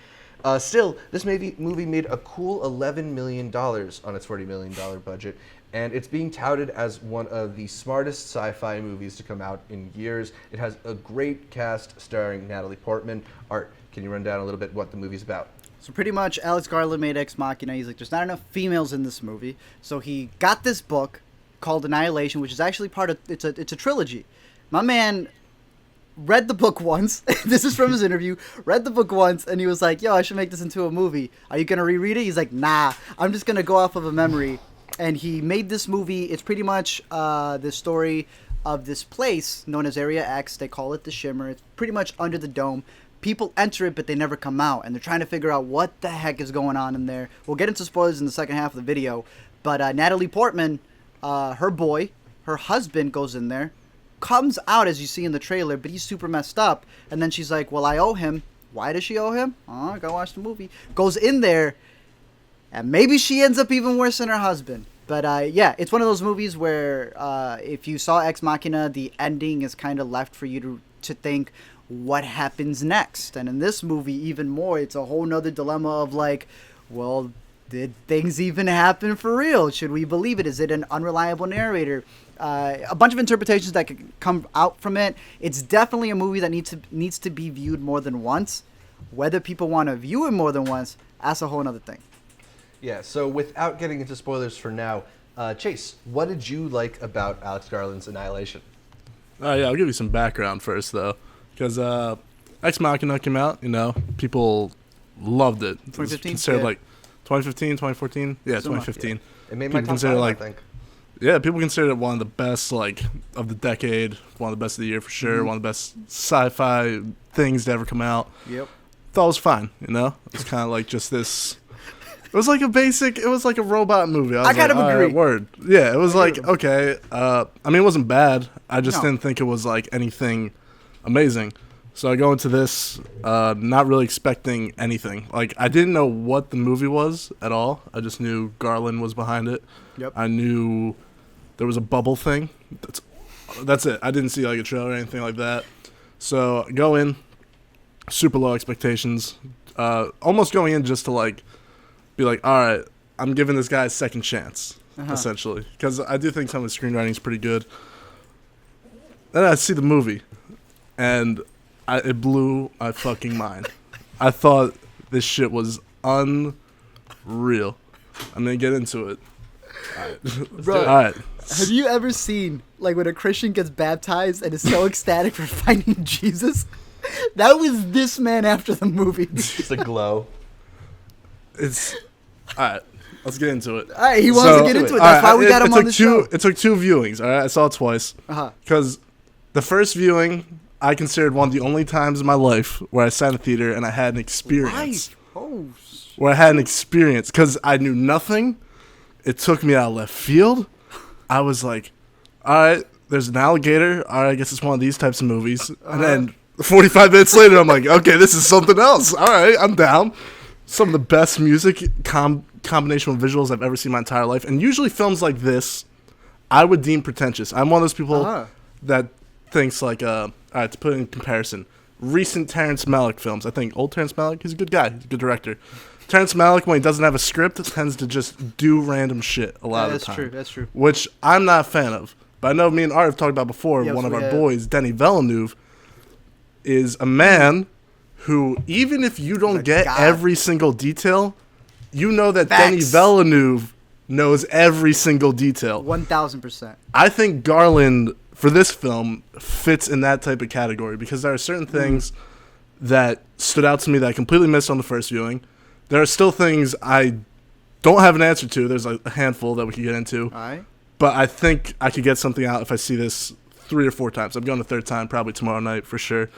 Still, this movie made a cool $11 million on its $40 million budget, and it's being touted as one of the smartest sci-fi movies to come out in years. It has a great cast starring Natalie Portman. Art, can you run down a little bit what the movie's about? So pretty much, Alex Garland made Ex Machina. He's like, there's not enough females in this movie. So he got this book called Annihilation, which is actually it's a trilogy. My man read the book once. This is from his interview. Read the book once, and he was like, yo, I should make this into a movie. Are you going to reread it? He's like, nah, I'm just going to go off of a memory. And he made this movie. It's pretty much the story of this place known as Area X. They call it the Shimmer. It's pretty much under the dome. People enter it, but they never come out. And they're trying to figure out what the heck is going on in there. We'll get into spoilers in the second half of the video. But Natalie Portman, her husband goes in there. Comes out, as you see in the trailer, but he's super messed up. And then she's like, well, I owe him. Why does she owe him? Oh, I gotta watch the movie. Goes in there. And maybe she ends up even worse than her husband. But it's one of those movies where if you saw Ex Machina, the ending is kind of left for you to think, what happens next? And in this movie, even more, it's a whole nother dilemma of like, well, did things even happen for real? Should we believe it? Is it an unreliable narrator? A bunch of interpretations that could come out from it. It's definitely a movie that needs to be viewed more than once. Whether people want to view it more than once, that's a whole other thing. Yeah, so without getting into spoilers for now, Chase, what did you like about Alex Garland's Annihilation? I'll give you some background first, though. Because Ex Machina came out, people loved it. 2015? Considered like 2015, 2014? Yeah, 2015. Yeah. It made my top 5, I think. Yeah, people consider it one of the best, like, of the decade, one of the best of the year for sure, one of the best sci-fi things to ever come out. Yep. Thought it was fine, you know? It's kind of like just this... It was like a robot movie. I kind of agree. Right, word. Yeah, it was like, okay. I mean, it wasn't bad. I just didn't think it was, like, anything amazing. So I go into this not really expecting anything. Like, I didn't know what the movie was at all. I just knew Garland was behind it. Yep. I knew there was a bubble thing. That's it. I didn't see, like, a trailer or anything like that. So I go in, super low expectations. Almost going in just to, like, be like, all right, I'm giving this guy a second chance, essentially. Because I do think some of the screenwriting is pretty good. Then I see the movie, and it blew my fucking mind. I thought this shit was unreal. I'm going to get into it. All right. Bro, all right. Have you ever seen, like, when a Christian gets baptized and is so ecstatic for finding Jesus? That was this man after the movie. It's a glow. It's... All right, let's get into it. All right, he wants to get into it. That's why we got him on the show. It took 2 viewings, all right? I saw it twice. Because the first viewing, I considered one of the only times in my life where I sat in a theater and I had an experience. Where I had an experience. Because I knew nothing. It took me out of left field. I was like, all right, there's an alligator. All right, I guess it's one of these types of movies. And then 45 minutes later, I'm like, okay, this is something else. All right, I'm down. Some of the best music combination with visuals I've ever seen in my entire life. And usually films like this, I would deem pretentious. I'm one of those people that thinks like, all right, to put it in comparison, recent Terrence Malick films. I think old Terrence Malick, he's a good guy. He's a good director. Terrence Malick, when he doesn't have a script, tends to just do random shit a lot of the time. That's true. Which I'm not a fan of. But I know me and Art have talked about before, one of our boys, Denis Villeneuve, is a man who, even if you don't get every single detail, you know that Denis Villeneuve knows every single detail. 1,000%. I think Garland, for this film, fits in that type of category because there are certain things that stood out to me that I completely missed on the first viewing. There are still things I don't have an answer to. There's like a handful that we could get into. All right. But I think I could get something out if I see this 3 or 4 times. I'm going the 3rd time, probably tomorrow night for sure.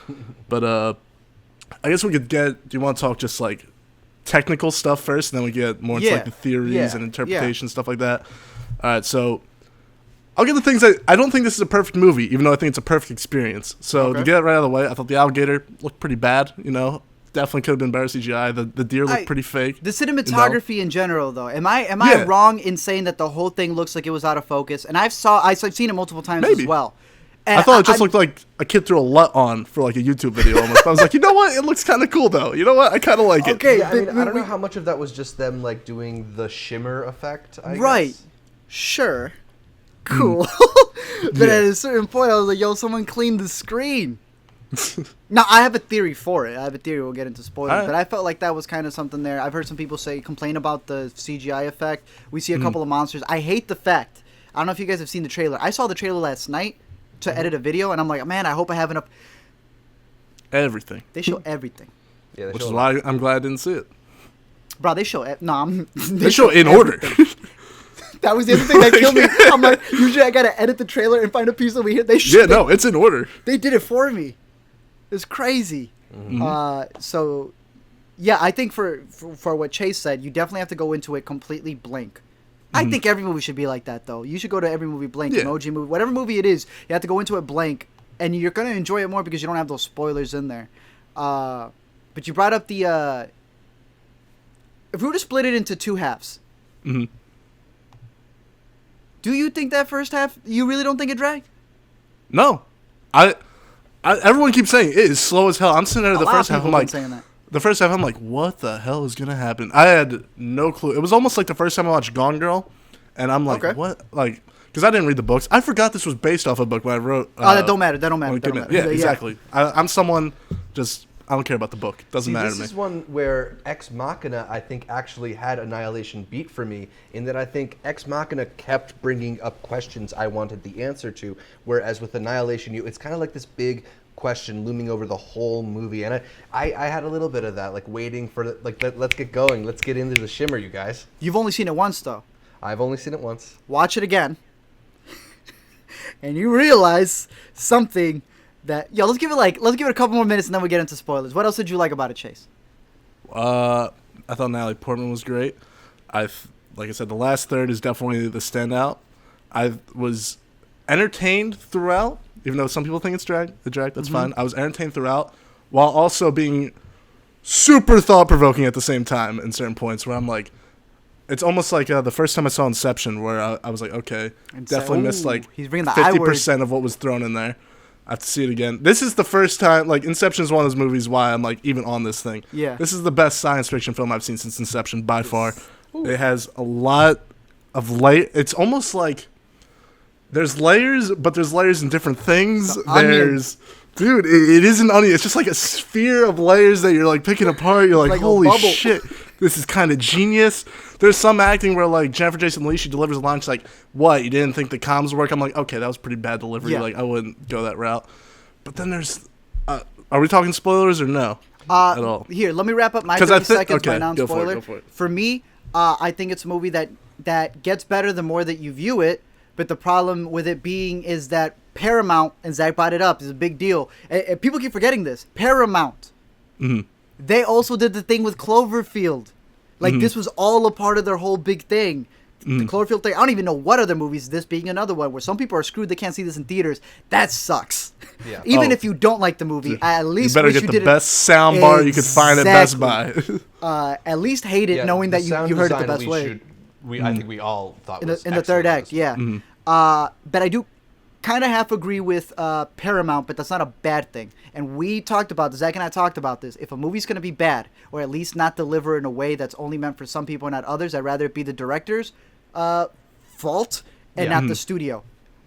But I guess we could get... Do you want to talk just like technical stuff first, and then we get more into like the theories and interpretation, stuff like that? All right, so I'll get the things that... I don't think this is a perfect movie, even though I think it's a perfect experience. So to get it right out of the way, I thought the alligator looked pretty bad, you know? Definitely could have been better CGI. The deer looked pretty fake. The cinematography in general, though, am I wrong in saying that the whole thing looks like it was out of focus? And I've seen it multiple times as well. And I thought it just looked like a kid threw a LUT on for like a YouTube video almost. I was like, you know what? It looks kind of cool though. You know what? I kind of like it. Okay, yeah, I mean, I don't know how much of that was just them like doing the shimmer effect. I guess. Sure. Cool. But at a certain point, I was like, yo, someone cleaned the screen. Now, I have a theory for it. We'll get into spoilers. But I felt like that was kind of something there. I've heard some people complain about the CGI effect. We see a couple of monsters. I hate the fact. I don't know if you guys have seen the trailer. I saw the trailer last night to edit a video, and I'm like, man, I hope I have enough. Everything. They show everything. Yeah, which is why I'm glad I didn't see it. Bro, they show... They show in order. That was the other thing that killed me. I'm like, usually I gotta edit the trailer and find a piece over here. It's in order. They did it for me. It's crazy. So, yeah, I think for what Chase said, you definitely have to go into it completely blank. I think every movie should be like that, though. You should go to every movie blank, emoji movie, whatever movie it is. You have to go into it blank, and you're gonna enjoy it more because you don't have those spoilers in there. But you brought up the if we were to split it into 2 halves, do you think that first half you really don't think it dragged? No, everyone keeps saying it is slow as hell. I'm sitting there the first half. I'm like, the first half, I'm like, what the hell is gonna happen? I had no clue. It was almost like the first time I watched Gone Girl, and I'm like, what? Like, because I didn't read the books. I forgot this was based off a book when I wrote. That don't matter. Yeah, exactly. I'm someone just. I don't care about the book. Doesn't matter to me. This is one where Ex Machina, I think, actually had Annihilation beat for me, in that I think Ex Machina kept bringing up questions I wanted the answer to, whereas with Annihilation, it's kind of like this big question looming over the whole movie, and I had a little bit of that, like waiting for let's get going, let's get into the shimmer, you guys. You've only seen it once, though. I've only seen it once. Watch it again. and you realize something that let's give it a couple more minutes and then we get into spoilers. What else did you like about it, Chase? I thought Natalie Portman was great. Like I said, the last third is definitely the standout. I was entertained throughout, even though some people think it's drag. That's fine. I was entertained throughout, while also being super thought-provoking at the same time in certain points where I'm like, it's almost like the first time I saw Inception, where I was like, okay, definitely missed like he's bringing the 50% of what was thrown in there. I have to see it again. This is the first time, like, Inception is one of those movies why I'm, like, even on this thing. Yeah. This is the best science fiction film I've seen since Inception, by far. Ooh. It has a lot of light. It's almost like there's layers, but there's layers in different things. Dude, it is an onion. It's just like a sphere of layers that you're, like, picking apart. You're like holy shit, this is kind of genius. There's some acting where, like, Jennifer Jason Leigh, she delivers a line, she's like, what, you didn't think the comms would work? I'm like, okay, that was pretty bad delivery. Like, I wouldn't go that route. But then there's, are we talking spoilers or no? At all? Here, let me wrap up my 30 seconds by non-spoiler. Go for it. For me, I think it's a movie that gets better the more that you view it, but the problem with it being is that Paramount, and Zach brought it up, is a big deal. And people keep forgetting this. Paramount. Mm-hmm. They also did the thing with Cloverfield. Like, this was all a part of their whole big thing. The Cloverfield thing. I don't even know what other movies, this being another one, where some people are screwed, they can't see this in theaters. That sucks. Yeah. Even if you don't like the movie, I at least you better get the best soundbar you could find at Best Buy. At least hate it knowing that you heard it the best way. I think we all thought in the third act, yeah. But I do kind of half agree with Paramount, but that's not a bad thing. And we talked about this, Zach and I talked about this. If a movie's going to be bad, or at least not deliver in a way that's only meant for some people and not others, I'd rather it be the director's fault and not the studio.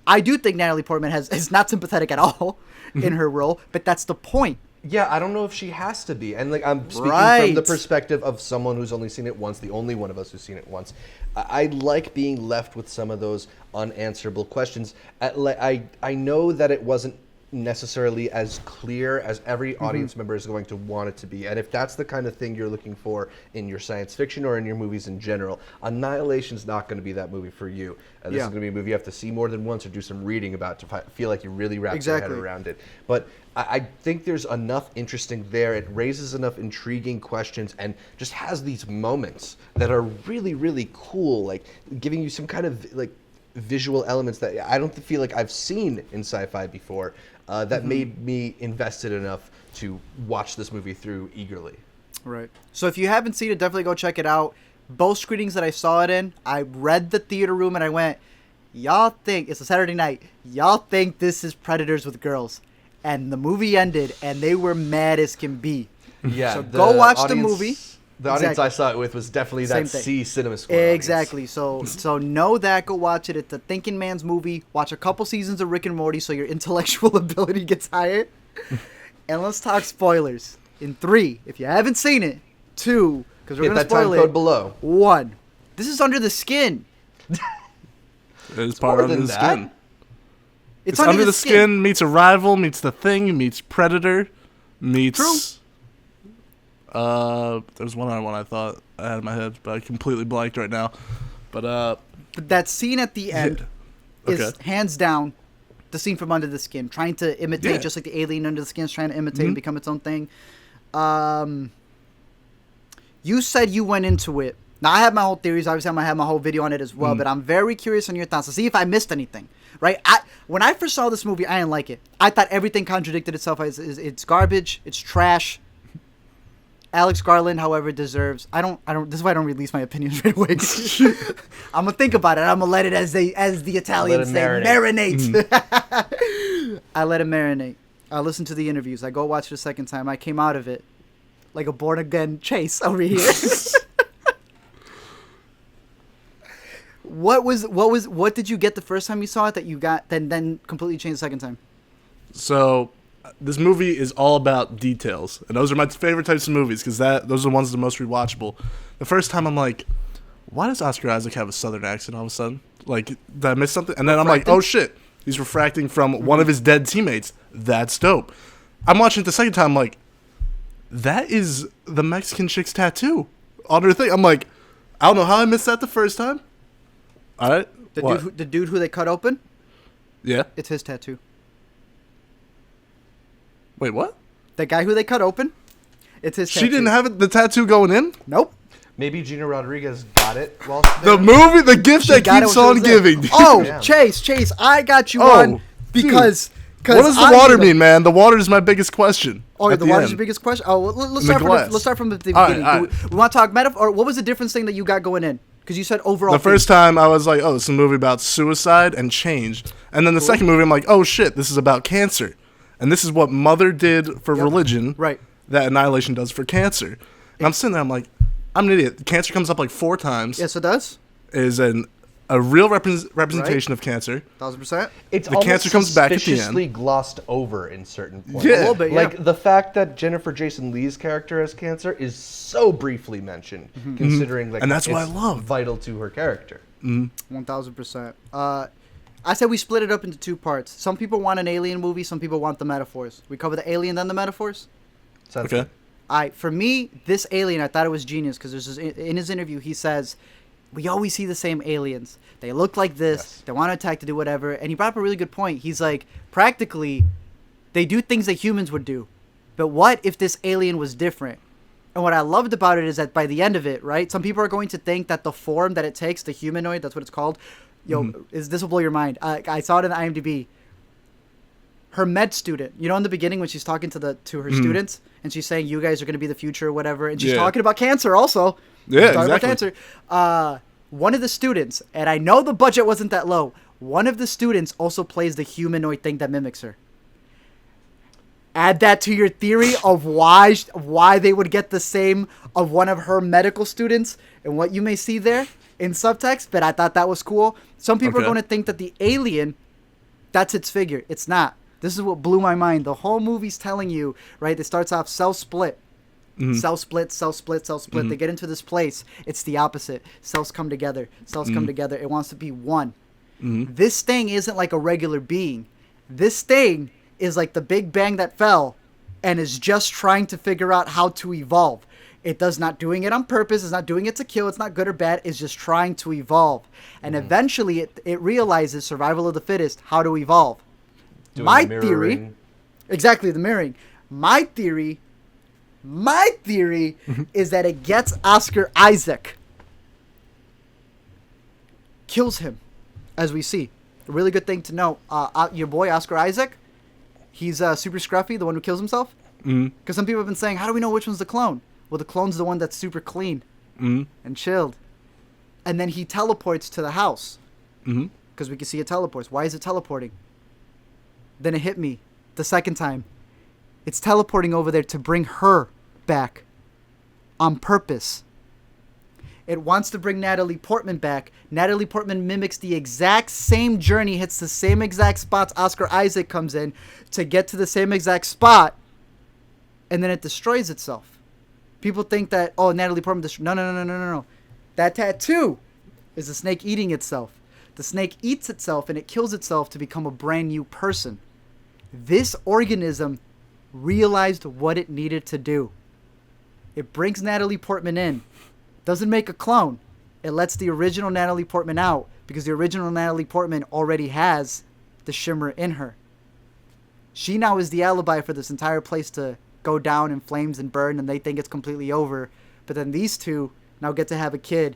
I do think Natalie Portman is not sympathetic at all in her role, but that's the point. Yeah, I don't know if she has to be. And, like, I'm speaking from the perspective of someone who's only seen it once, the only one of us who's seen it once. I like being left with some of those unanswerable questions. I know that it wasn't necessarily as clear as every audience member is going to want it to be. And if that's the kind of thing you're looking for in your science fiction or in your movies in general, Annihilation's not going to be that movie for you. This is going to be a movie you have to see more than once or do some reading about to feel like you really wrap your head around it. But I think there's enough interesting there. It raises enough intriguing questions and just has these moments that are really, really cool, like giving you some kind of like visual elements that I don't feel like I've seen in sci-fi before that made me invested enough to watch this movie through eagerly. Right. So if you haven't seen it, definitely go check it out. Both screenings that I saw it in, I read the theater room and I went, y'all think, it's a Saturday night, y'all think this is Predators with girls. And the movie ended and they were mad as can be. Yeah. So go watch the movie. The audience I saw it with was definitely that C Cinema Square Exactly. Audience. So know that. Go watch it. It's a thinking man's movie. Watch a couple seasons of Rick and Morty so your intellectual ability gets higher. And let's talk spoilers. In 3, if you haven't seen it. 2, because we're going to spoil it. Code below. 1, this is Under the Skin. It's part of the skin. It's Under the Skin meets Arrival, meets The Thing, meets Predator, meets... True. There's one other one I thought I had in my head, but I completely blanked right now. But that scene at the end is hands down the scene from Under the Skin, trying to imitate, just like the alien Under the Skin is trying to imitate and become its own thing. You said you went into it. Now, I have my whole theories. Obviously, I'm going to have my whole video on it as well, but I'm very curious on your thoughts to see if I missed anything. Right? When I first saw this movie, I didn't like it. I thought everything contradicted itself. It's garbage. It's trash. Alex Garland, however, deserves. I don't. This is why I don't release my opinions right away. I'm gonna think about it. I'm gonna let it, as the Italians say, marinate. I let it marinate. I listened to the interviews. I go watch it a second time. I came out of it like a born again Chase over here. What did you get the first time you saw it that you got then completely changed the second time? So. This movie is all about details, and those are my favorite types of movies because those are the ones that are the most rewatchable. The first time I'm like, why does Oscar Isaac have a southern accent all of a sudden? Like, did I miss something? And then I'm like, oh shit, he's refracting from one of his dead teammates. That's dope. I'm watching it the second time, I'm like, that is the Mexican chick's tattoo on her thing. I'm like, I don't know how I missed that the first time. All right. The dude who they cut open? Yeah. It's his tattoo. Wait, what? The guy who they cut open, it's his tattoo. She didn't have the tattoo going in? Nope. Maybe Gina Rodriguez got it while The gift that got it keeps when she on was there. giving. Oh, Damn. Chase, I got you on because... What does the water mean, man? The water is my biggest question. Oh, at the the water's end. your biggest question? Oh, well, let's start from the beginning. All right. We want to talk metaphor, or what was the difference thing that you got going in? Because you said overall. The first time I was like, oh, it's a movie about suicide and change. And then the second movie, I'm like, oh, shit, this is about cancer. And this is what Mother did for religion. Right. That Annihilation does for cancer. And I'm sitting there, I'm like, I'm an idiot. Cancer comes up like 4 times. Yes, it does. Is a real representation of cancer. 1000%. It's the cancer comes back at the suspiciously end. glossed over in certain points. Yeah. A little bit, yeah. Like the fact that Jennifer Jason Leigh's character has cancer is so briefly mentioned, considering like And that's what it's I love. vital to her character. 1000%. I said we split it up into 2 parts. Some people want an alien movie. Some people want the metaphors. We cover the alien, then the metaphors. Sounds Okay. good. For me, this alien, I thought it was genius because in his interview he says, we always see the same aliens. They look like this. Yes. They want to attack to do whatever. And he brought up a really good point. He's like, practically, they do things that humans would do. But what if this alien was different? And what I loved about it is that by the end of it, right, some people are going to think that the form that it takes, the humanoid, that's what it's called. This will blow your mind. I saw it in IMDb. Her med student, you know, in the beginning when she's talking to her students, and she's saying, you guys are going to be the future or whatever, and she's talking about cancer also. Yeah, talking exactly. about cancer. One of the students, and I know the budget wasn't that low, one of the students also plays the humanoid thing that mimics her. Add that to your theory of why they would get the same of one of her medical students and what you may see there in subtext, but I thought that was cool. Some people are going to think that the alien, that's its figure. It's not. This is what blew my mind. The whole movie's telling you, right, it starts off cell split. Cell split, cell split, cell split. They get into this place. It's the opposite. Cells come together. Cells come together. It wants to be one. This thing isn't like a regular being. This thing is like the Big Bang that fell and is just trying to figure out how to evolve. It does not doing it on purpose. It's not doing it to kill. It's not good or bad. It's just trying to evolve. And eventually it realizes survival of the fittest, how to evolve. Doing My the theory, mirroring. exactly, the mirroring. My theory is that it gets Oscar Isaac, kills him, as we see. A really good thing to know. Your boy Oscar Isaac, he's super scruffy, the one who kills himself. Because some people have been saying, how do we know which one's the clone? Well, the clone's the one that's super clean and chilled. And then he teleports to the house. Because we can see it teleports. Why is it teleporting? Then it hit me the second time. It's teleporting over there to bring her back on purpose. It wants to bring Natalie Portman back. Natalie Portman mimics the exact same journey, hits the same exact spots Oscar Isaac comes in to get to the same exact spot, and then it destroys itself. People think that, oh, Natalie Portman No. That tattoo is the snake eating itself. The snake eats itself and it kills itself to become a brand new person. This organism realized what it needed to do. It brings Natalie Portman in. Doesn't make a clone. It lets the original Natalie Portman out because the original Natalie Portman already has the shimmer in her. She now is the alibi for this entire place to go down in flames and burn, and they think it's completely over. But then these two now get to have a kid,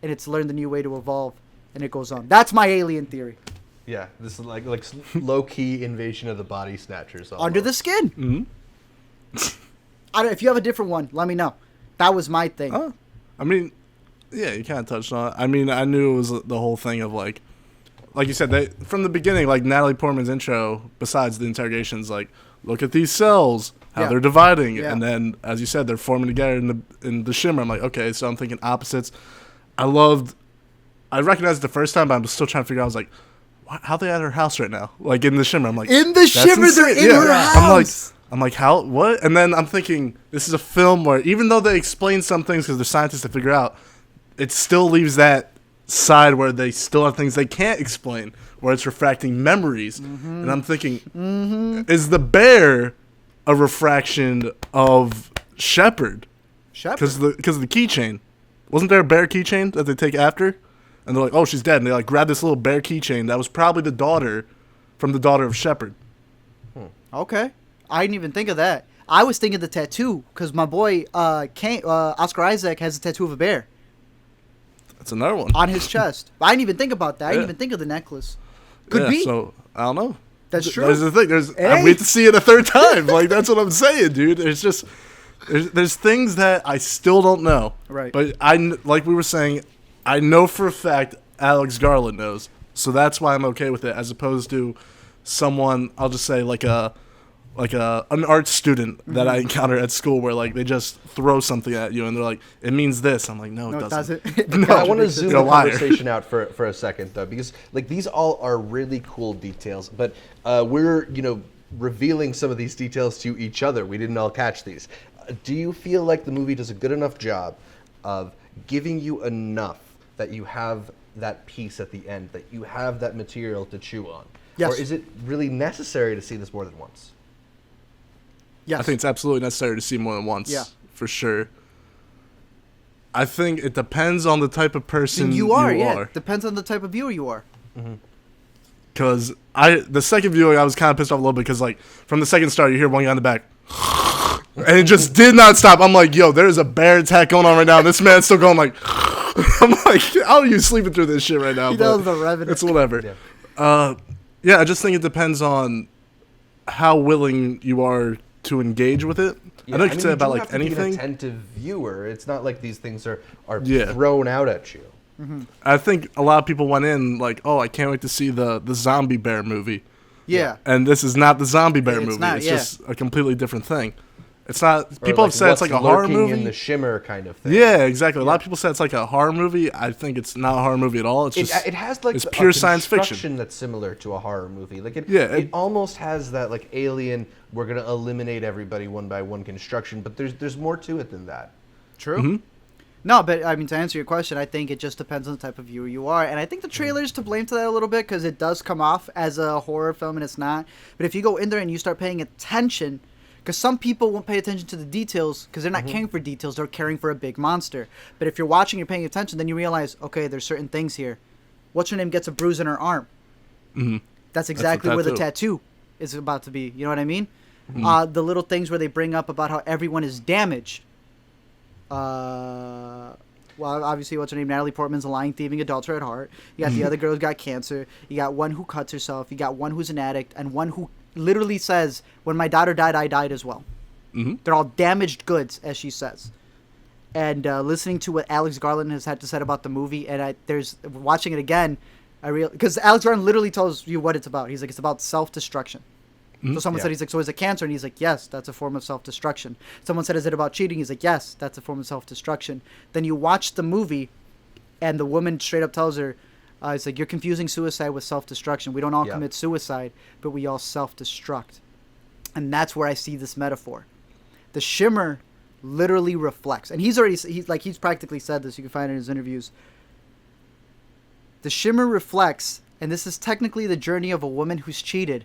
and it's learned the new way to evolve, and it goes on. That's my alien theory. Yeah, this is like low-key invasion of the body snatchers. Almost. Under the skin. If you have a different one, let me know. That was my thing. I mean, yeah, you kind of touched on it. I mean, I knew it was the whole thing of like you said, from the beginning, like Natalie Portman's intro, besides the interrogations, like, look at these cells, how they're dividing. And then, as you said, they're forming together in the shimmer. I'm like, okay, so I'm thinking opposites. I recognized it the first time, but I'm still trying to figure out, I was like, how they at her house right now? Like, in the shimmer. I'm like, in the shimmer, they're in her house. I'm like, how? What? And then I'm thinking, this is a film where even though they explain some things because they're scientists to figure out, it still leaves that side where they still have things they can't explain, where it's refracting memories. And I'm thinking, is the bear a refraction of Shepard? Because of the keychain. Wasn't there a bear keychain that they take after? And they're like, oh, she's dead. And they like grab this little bear keychain that was probably the daughter from the daughter of Shepard. Okay. I didn't even think of that. I was thinking the tattoo, because my boy Oscar Isaac has a tattoo of a bear. That's another one. On his chest. I didn't even think about that. I didn't even think of the necklace. Could be. So, I don't know. That's true. There's the thing. I wait to see it a third time. Like, that's what I'm saying, dude. There's things that I still don't know. Right. But like we were saying, I know for a fact Alex Garland knows. So that's why I'm okay with it, as opposed to someone, I'll just say, like an art student that I encounter at school, where like they just throw something at you and they're like, it means this. I'm like, no, it doesn't. No, I want to zoom the conversation out for a second though, because like these all are really cool details, but we're revealing some of these details to each other. We didn't all catch these. Do you feel like the movie does a good enough job of giving you enough that you have that piece at the end, that you have that material to chew on? Yes. Or is it really necessary to see this more than once? Yes. I think it's absolutely necessary to see more than once. Yeah. For sure. I think it depends on the type of person you are. Depends on the type of viewer you are. Because the second viewing, I was kind of pissed off a little bit, because like from the second start, you hear one guy in the back, and it just did not stop. I'm like, yo, there's a bear attack going on right now. And this man's still going like, I'm like, how are you sleeping through this shit right now? He knows the Revenant. It's whatever. Yeah, I just think it depends on how willing you are to engage with it. Yeah, I know you can say about like anything. Be an attentive viewer. It's not like these things are thrown out at you. I think a lot of people went in like, oh, I can't wait to see the zombie bear movie. Yeah. And this is not the zombie bear movie. Not, it's just a completely different thing. It's not. People like have said it's like a horror movie. In the shimmer kind of thing. Yeah, exactly. A lot of people said it's like a horror movie. I think it's not a horror movie at all. It's just it has like it's a pure science fiction that's similar to a horror movie. Like it almost has that like Alien. We're gonna eliminate everybody one by one construction, but there's more to it than that. True. Mm-hmm. No, but I mean, to answer your question, I think it just depends on the type of viewer you are, and I think the trailer's to blame to that a little bit, because it does come off as a horror film and it's not. But if you go in there and you start paying attention, because some people won't pay attention to the details because they're not caring for details, they're caring for a big monster. But if you're watching, you're paying attention, then you realize, okay, there's certain things here. What's her name gets a bruise in her arm. That's exactly where the tattoo is about to be. You know what I mean? The little things where they bring up about how everyone is damaged. Well, obviously, what's her name? Natalie Portman's a lying, thieving adulterer at heart. You got the other girl who's got cancer. You got one who cuts herself. You got one who's an addict, and one who literally says, "When my daughter died, I died as well." They're all damaged goods, as she says. And listening to what Alex Garland has had to say about the movie, and watching it again, because Alex Garland literally tells you what it's about. He's like, it's about self-destruction. So someone said, he's like, so is it cancer? And he's like, yes, that's a form of self-destruction. Someone said, is it about cheating? He's like, yes, that's a form of self-destruction. Then you watch the movie, and the woman straight up tells her, it's like, you're confusing suicide with self-destruction. We don't all commit suicide, but we all self-destruct. And that's where I see this metaphor. The shimmer literally reflects. And he's practically said this. You can find it in his interviews. The shimmer reflects, and this is technically the journey of a woman who's cheated,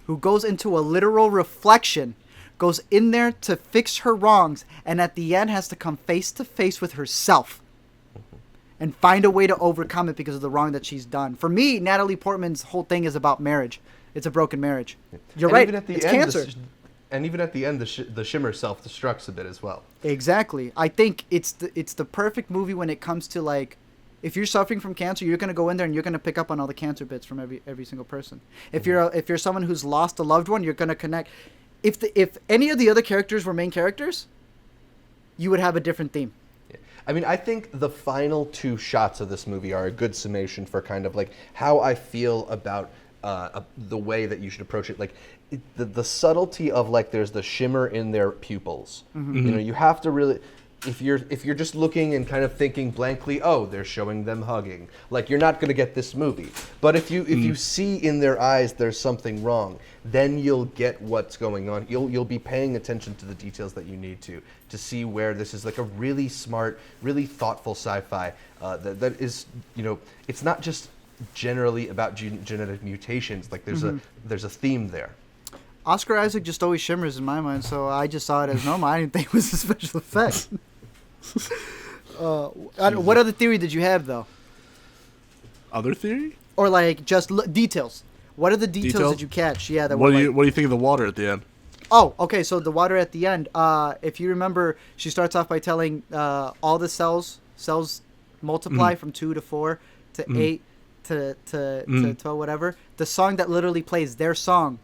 who goes into a literal reflection, goes in there to fix her wrongs, and at the end has to come face to face with herself and find a way to overcome it because of the wrong that she's done. For me, Natalie Portman's whole thing is about marriage. It's a broken marriage. You're right. Even at the end, cancer. And even at the end, the shimmer self-destructs a bit as well. Exactly. I think it's the perfect movie when it comes to, like, if you're suffering from cancer, you're going to go in there and you're going to pick up on all the cancer bits from every single person. If you're someone who's lost a loved one, you're going to connect. If any of the other characters were main characters, you would have a different theme. Yeah. I mean, I think the final two shots of this movie are a good summation for kind of like how I feel about the way that you should approach it. Like the subtlety of like there's the shimmer in their pupils. You know, you have to really. If you're just looking and kind of thinking blankly, oh, they're showing them hugging, like you're not going to get this movie. But if you see in their eyes there's something wrong, then you'll get what's going on. You'll be paying attention to the details that you need to see where this is like a really smart, really thoughtful sci-fi that is, you know, it's not just generally about genetic mutations. Like there's a theme there. Oscar Isaac just always shimmers in my mind, so I just saw it as normal. I didn't think it was a special effect. What other theory did you have, though? Other theory? Or like just details. What are the details that you catch? Yeah. What do you think of the water at the end? Oh, okay. So the water at the end. If you remember, she starts off by telling all the cells multiply from 2 to 4 to 8 to 12, whatever. The song that literally plays, their song.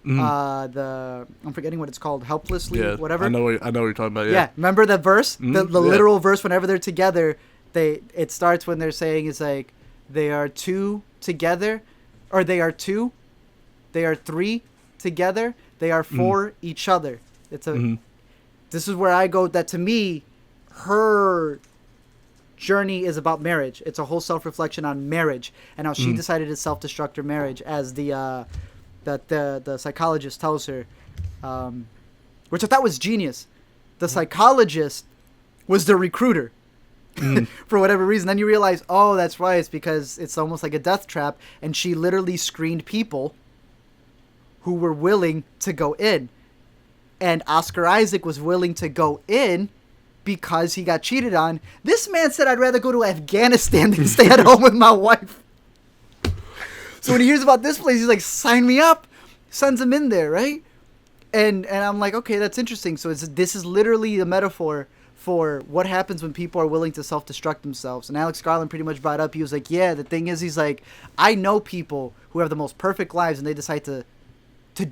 I'm forgetting what it's called. Helplessly, whatever. I know what you're talking about. Yeah. Remember the verse, the literal verse. Whenever they're together, it starts when they're saying it's like they are 2 together, or they are 2, they are 3 together. They are for each other. It's a. This is where I go. That to me, her journey is about marriage. It's a whole self-reflection on marriage and how she decided to self-destruct her marriage, as the psychologist tells her, which I thought was genius. The psychologist was the recruiter for whatever reason. Then you realize, oh, that's right. It's because it's almost like a death trap, and she literally screened people who were willing to go in. And Oscar Isaac was willing to go in because he got cheated on. This man said, I'd rather go to Afghanistan than stay at home with my wife. So when he hears about this place, he's like, sign me up. Sends him in there, right? And I'm like, okay, that's interesting. So this is literally a metaphor for what happens when people are willing to self-destruct themselves. And Alex Garland pretty much brought up, he was like, yeah, the thing is, he's like, I know people who have the most perfect lives and they decide to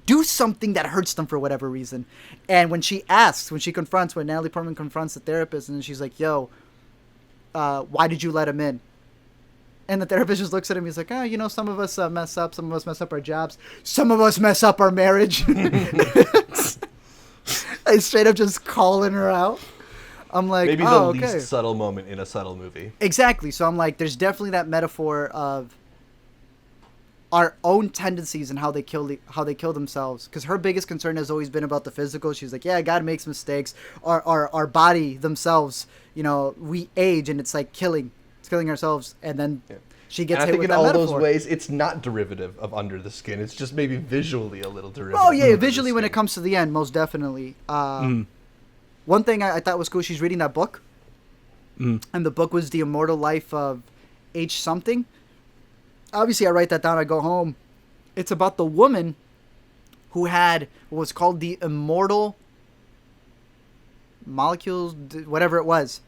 do something that hurts them for whatever reason. And when Natalie Portman confronts the therapist, and she's like, yo, why did you let him in? And the therapist just looks at him. He's like, some of us mess up. Some of us mess up our jobs. Some of us mess up our marriage. I straight up just calling her out. I'm like, maybe the least subtle moment in a subtle movie. Exactly. So I'm like, there's definitely that metaphor of our own tendencies and how they kill themselves. Because her biggest concern has always been about the physical. She's like, yeah, God makes mistakes. Our body themselves, we age, and it's like killing ourselves. And then she gets hit with that metaphor. I think in all those ways, it's not derivative of Under the Skin. It's just maybe visually a little derivative. Oh yeah, visually when it comes to the end, most definitely. One thing I thought was cool, she's reading that book. And the book was The Immortal Life of H something. Obviously, I write that down. I go home. It's about the woman who had what was called the immortal molecules, whatever it was.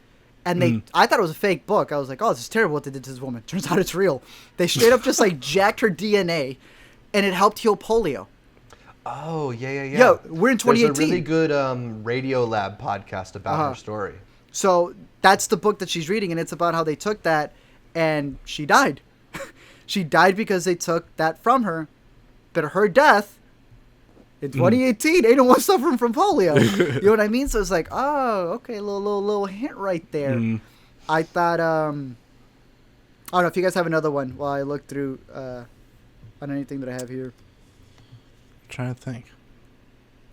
And I thought it was a fake book. I was like, oh, this is terrible what they did to this woman. Turns out it's real. They straight up just like jacked her DNA, and it helped heal polio. Oh, yeah. Yeah, we're in 2018. There's a really good Radio Lab podcast about her story. So that's the book that she's reading, and it's about how they took that, and she died. She died because they took that from her. But her death, in 2018, ain't no one suffering from polio. You know what I mean? So it's like, oh, okay, a little hint right there. I thought, I don't know if you guys have another one while I look through on anything that I have here. I'm trying to think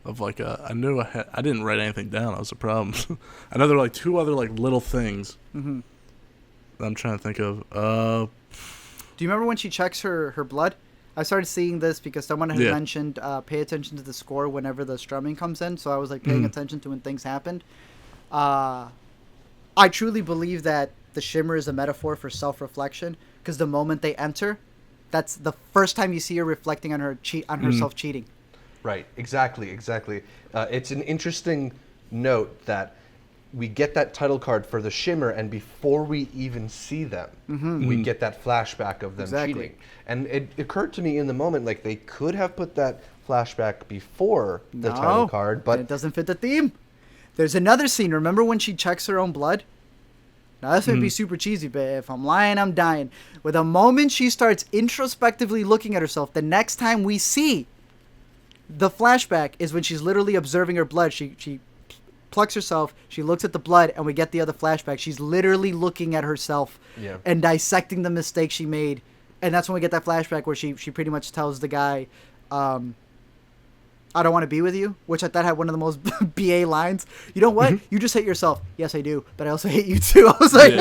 of like I knew I didn't write anything down. That was a problem. I know there were like 2 other like little things. I'm trying to think of. Do you remember when she checks her blood? I started seeing this because someone had mentioned pay attention to the score whenever the strumming comes in. So I was like paying attention to when things happened. I truly believe that the shimmer is a metaphor for self-reflection, because the moment they enter, that's the first time you see her reflecting on herself cheating. Right. Exactly. It's an interesting note that we get that title card for the shimmer, and before we even see them, we get that flashback of them cheating. And it occurred to me in the moment, like they could have put that flashback before the title card, but it doesn't fit the theme. There's another scene. Remember when she checks her own blood? Now this would be super cheesy, but if I'm lying, I'm dying. With the moment she starts introspectively looking at herself, the next time we see the flashback is when she's literally observing her blood. She plucks herself, she looks at the blood, and we get the other flashback. She's literally looking at herself and dissecting the mistake she made. And that's when we get that flashback where she pretty much tells the guy, I don't want to be with you, which I thought had one of the most BA lines. You know what? You just hate yourself. Yes, I do, but I also hate you too. I was like...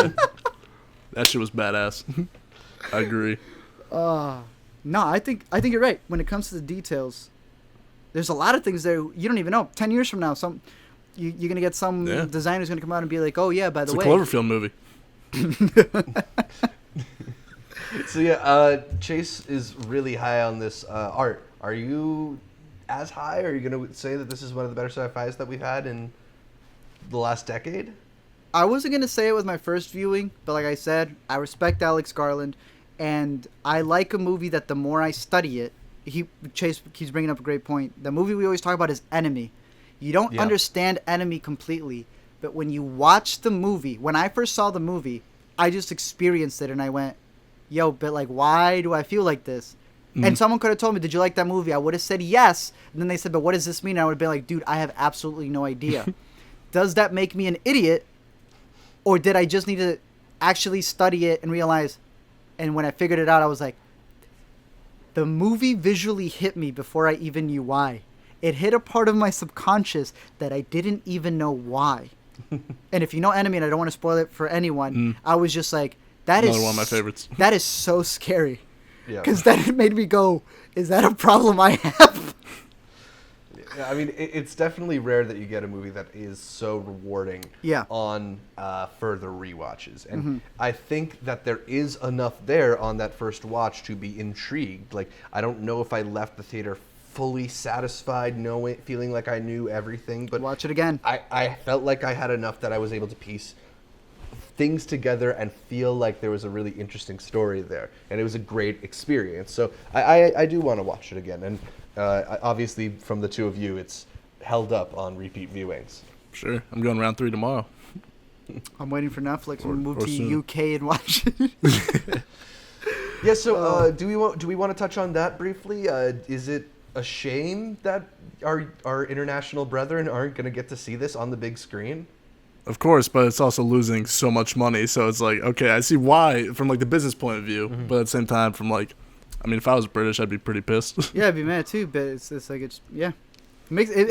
That shit was badass. I agree. No, I think you're right. When it comes to the details, there's a lot of things there you don't even know. 10 years from now, you're going to get some designer's going to come out and be like, oh, yeah, by the way. It's a Cloverfield movie. So yeah, Chase is really high on this art. Are you as high? Are you going to say that this is one of the better sci-fis that we've had in the last decade? I wasn't going to say it with my first viewing, but like I said, I respect Alex Garland, and I like a movie that the more I study it, Chase keeps bringing up a great point. The movie we always talk about is Enemy. You don't understand Enemy completely, but when you watch the movie, when I first saw the movie, I just experienced it and I went, yo, but like, why do I feel like this? And someone could have told me, did you like that movie? I would have said yes. And then they said, but what does this mean? And I would have been like, dude, I have absolutely no idea. Does that make me an idiot? Or did I just need to actually study it and realize? And when I figured it out, I was like, the movie visually hit me before I even knew why. It hit a part of my subconscious that I didn't even know why. And if you know Enemy, and I don't want to spoil it for anyone, I was just like, that Another is one of my favorites. That is so scary. Yeah. Because then it made me go, is that a problem I have? Yeah, I mean, it's definitely rare that you get a movie that is so rewarding on further rewatches. And I think that there is enough there on that first watch to be intrigued. Like, I don't know if I left the theater fully satisfied, feeling like I knew everything. But watch it again. I felt like I had enough that I was able to piece things together and feel like there was a really interesting story there. And it was a great experience. So I do want to watch it again. And obviously, from the two of you, it's held up on repeat viewings. Sure. I'm going round 3 tomorrow. I'm waiting for Netflix to move to UK and watch it. Yeah, so do we want to touch on that briefly? Is it a shame that our international brethren aren't going to get to see this on the big screen? Of course, but it's also losing so much money. So it's like, okay, I see why from like the business point of view, but at the same time, from like, I mean, if I was British, I'd be pretty pissed. Yeah, I'd be mad too. But it's like I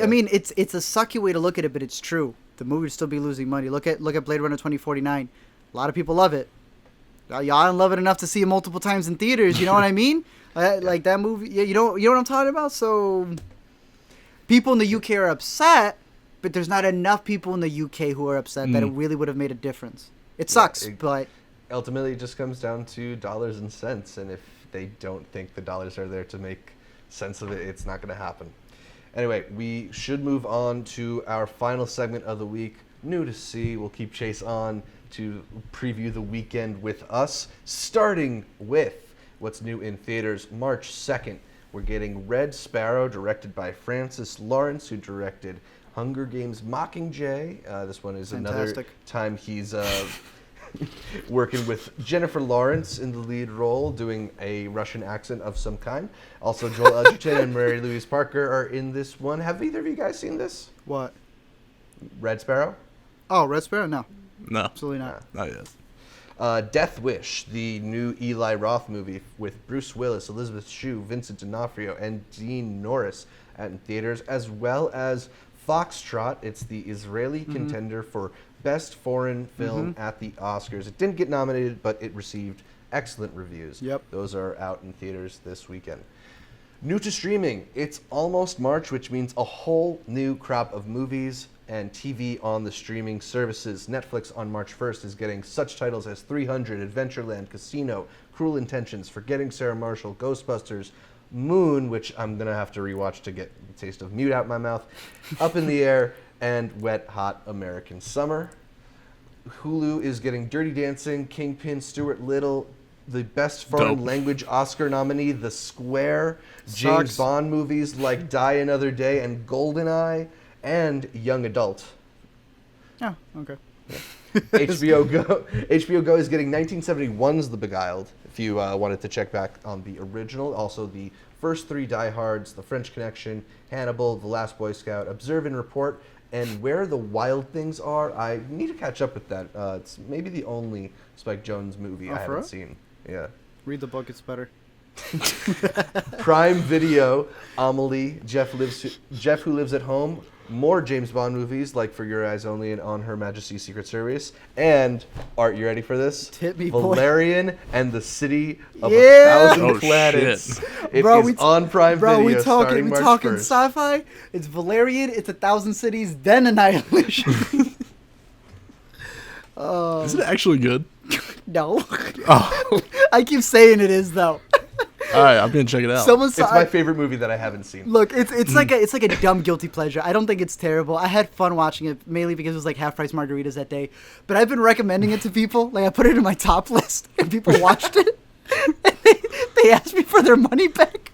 mean, it's a sucky way to look at it, but it's true. The movie would still be losing money. Look at Blade Runner 2049. A lot of people love it. Y'all love it enough to see it multiple times in theaters. You know what I mean? Like that movie. Yeah, you know what I'm talking about. So people in the UK are upset, but there's not enough people in the UK who are upset that it really would have made a difference. It sucks, but ultimately it just comes down to dollars and cents, and if they don't think the dollars are there to make sense of it, it's not going to happen. Anyway, we should move on to our final segment of the week, New to See. We'll keep Chase on to preview the weekend with us, starting with what's new in theaters. March 2nd, we're getting Red Sparrow, directed by Francis Lawrence, who directed Hunger Games Mockingjay. This one is Fantastic. Another time he's working with Jennifer Lawrence in the lead role, doing a Russian accent of some kind. Also, Joel Edgerton and Mary Louise Parker are in this one. Have either of you guys seen this? What? Red Sparrow? Oh, Red Sparrow? No. No. Absolutely not. Not yet. Death Wish, the new Eli Roth movie with Bruce Willis, Elizabeth Shue, Vincent D'Onofrio, and Dean Norris in theaters, as well as Foxtrot. It's the Israeli contender for Best Foreign Film at the Oscars. It didn't get nominated, but it received excellent reviews. Yep. Those are out in theaters this weekend. New to streaming, it's almost March, which means a whole new crop of movies and TV on the streaming services. Netflix on March 1st is getting such titles as 300, Adventureland, Casino, Cruel Intentions, Forgetting Sarah Marshall, Ghostbusters, Moon, which I'm going to have to rewatch to get the taste of mute out my mouth, Up in the Air, and Wet Hot American Summer. Hulu is getting Dirty Dancing, Kingpin, Stuart Little, the Best Foreign Language Oscar nominee, The Square, James Bond movies like Die Another Day and GoldenEye, and Young Adult. Oh, okay. Yeah. HBO Go is getting 1971's The Beguiled, if you wanted to check back on the original. Also, the first 3 Die Hards, The French Connection, Hannibal, The Last Boy Scout, Observe and Report, and Where the Wild Things Are. I need to catch up with that. It's maybe the only Spike Jonze movie I haven't seen. Yeah. Read the book, it's better. Prime Video, Amelie, Jeff Who Lives at Home, more James Bond movies like For Your Eyes Only and On Her Majesty's Secret Service, and Art, you ready for this? Hit me, boy. Valerian and the City of a Thousand Planets. It is on Prime Video. We starting March talking 1st. Sci-fi. It's Valerian. It's 1,000 Cities, then Annihilation. Is it actually good? No. Oh. I keep saying it is though. All right, I'm gonna check it out. It's my favorite movie that I haven't seen. Look, it's like a dumb guilty pleasure. I don't think it's terrible. I had fun watching it mainly because it was like half price margaritas that day. But I've been recommending it to people. Like I put it in my top list, and people watched it, and they asked me for their money back.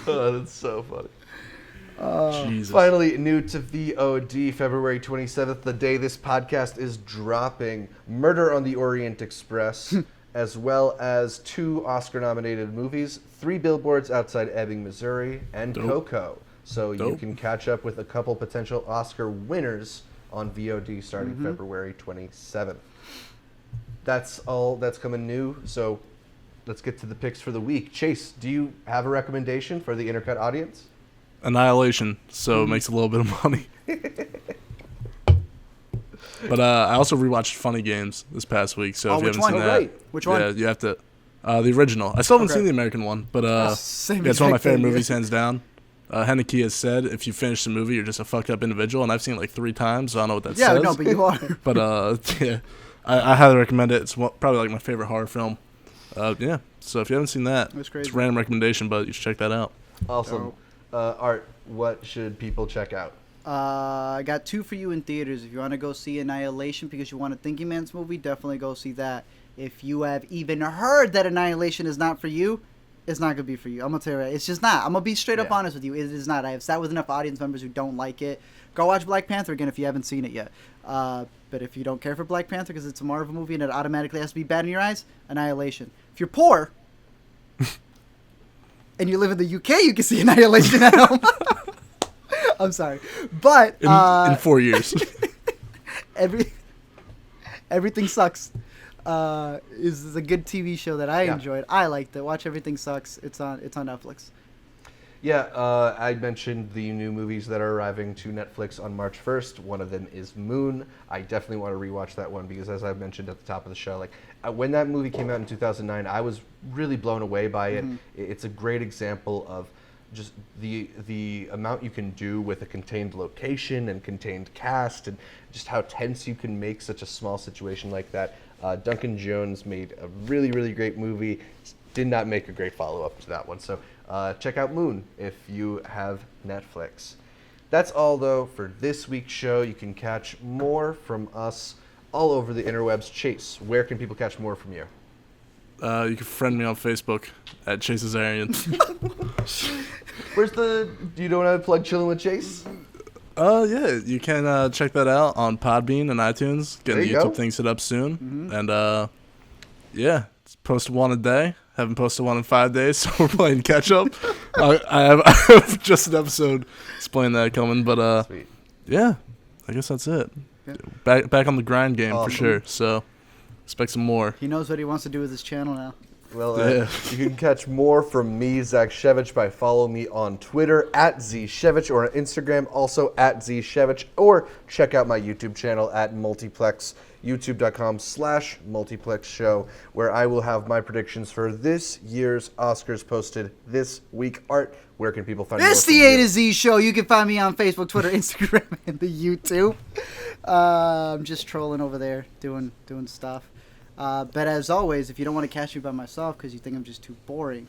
Oh, that's so funny. Jesus. Finally, new to VOD, February 27th, the day this podcast is dropping, Murder on the Orient Express, as well as 2 Oscar-nominated movies, 3 Billboards Outside Ebbing, Missouri, and Coco. So you can catch up with a couple potential Oscar winners on VOD starting February 27th. That's all that's coming new, so let's get to the picks for the week. Chase, do you have a recommendation for the Intercut audience? Annihilation, so it makes a little bit of money. But I also rewatched Funny Games this past week, so if you haven't seen that, right. Which one? Yeah, you have to. The original. I still haven't seen the American one, but it's one of my favorite movies, hands down. Haneke has said, if you finish the movie, you're just a fucked up individual, and I've seen it like 3 times, so I don't know what that says. Yeah, no, but you are. But yeah, I highly recommend it. It's probably like my favorite horror film. Yeah, so if you haven't seen that, That's crazy. it's a random recommendation, but you should check that out. Awesome. Art, what should people check out? I got 2 for you in theaters. If you want to go see Annihilation because you want a Thinking Man's movie, definitely go see that. If you have even heard that Annihilation is not for you, it's not going to be for you. I'm going to tell you right. It's just not. I'm going to be straight up honest with you. It is not. I have sat with enough audience members who don't like it. Go watch Black Panther again if you haven't seen it yet. But if you don't care for Black Panther because it's a Marvel movie and it automatically has to be bad in your eyes, Annihilation. If you're poor and you live in the UK, you can see Annihilation at home. I'm sorry. But In 4 years. Everything Sucks is a good TV show that I enjoyed. I liked it. Watch Everything Sucks. It's on Netflix. Yeah, I mentioned the new movies that are arriving to Netflix on March 1st. One of them is Moon. I definitely want to rewatch that one because, as I mentioned at the top of the show, like when that movie came out in 2009, I was really blown away by it. It's a great example of just the amount you can do with a contained location and contained cast, and just how tense you can make such a small situation like that. Duncan Jones made a really, really great movie. Did not make a great follow-up to that one. So check out Moon if you have Netflix. That's all, though, for this week's show. You can catch more from us all over the interwebs. Chase, where can people catch more from you? You can friend me on Facebook at Chasezarian. Do you don't want to plug Chilling with Chase? Yeah, you can check that out on Podbean and iTunes. Getting the YouTube thing set up soon. And yeah, it's posted 1 a day. Haven't posted 1 in 5 days, so we're playing catch up. I have just an episode explaining that coming, but Sweet. Yeah, I guess that's it. Yeah. Back on the grind game for sure. So expect some more. He knows what he wants to do with his channel now. Well, you can catch more from me, Zach Shevich, by following me on Twitter at ZShevich or on Instagram also at ZShevich, or check out my YouTube channel at Multiplex, youtube.com/Multiplex Show, where I will have my predictions for this year's Oscars posted this week. Art, where can people find It's the A to Z Show. You can find me on Facebook, Twitter, Instagram, and the YouTube. I'm just trolling over there, doing stuff. But as always, if you don't want to catch me by myself because you think I'm just too boring,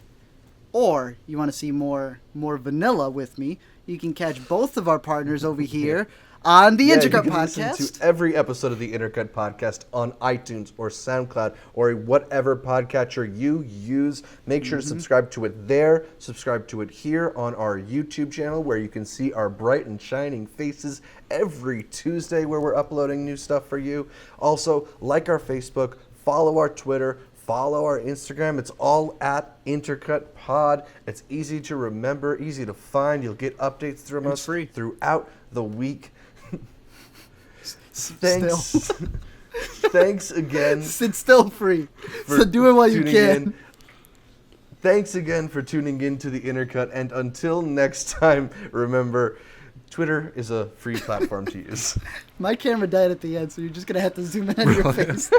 or you want to see more vanilla with me, you can catch both of our partners over here on the Intercut podcast. Listen to every episode of the Intercut podcast on iTunes or SoundCloud or whatever podcatcher you use. Make sure to subscribe to it there. Subscribe to it here on our YouTube channel, where you can see our bright and shining faces every Tuesday, where we're uploading new stuff for you. Also, like our Facebook, follow our Twitter, follow our Instagram. It's all at Intercut Pod. It's easy to remember, easy to find. You'll get updates from us throughout the week. Thanks. Thanks again. It's still free. So do it while you can. Thanks again for tuning in to the Intercut. And until next time, remember, Twitter is a free platform to use. My camera died at the end, so you're just going to have to zoom in on your face.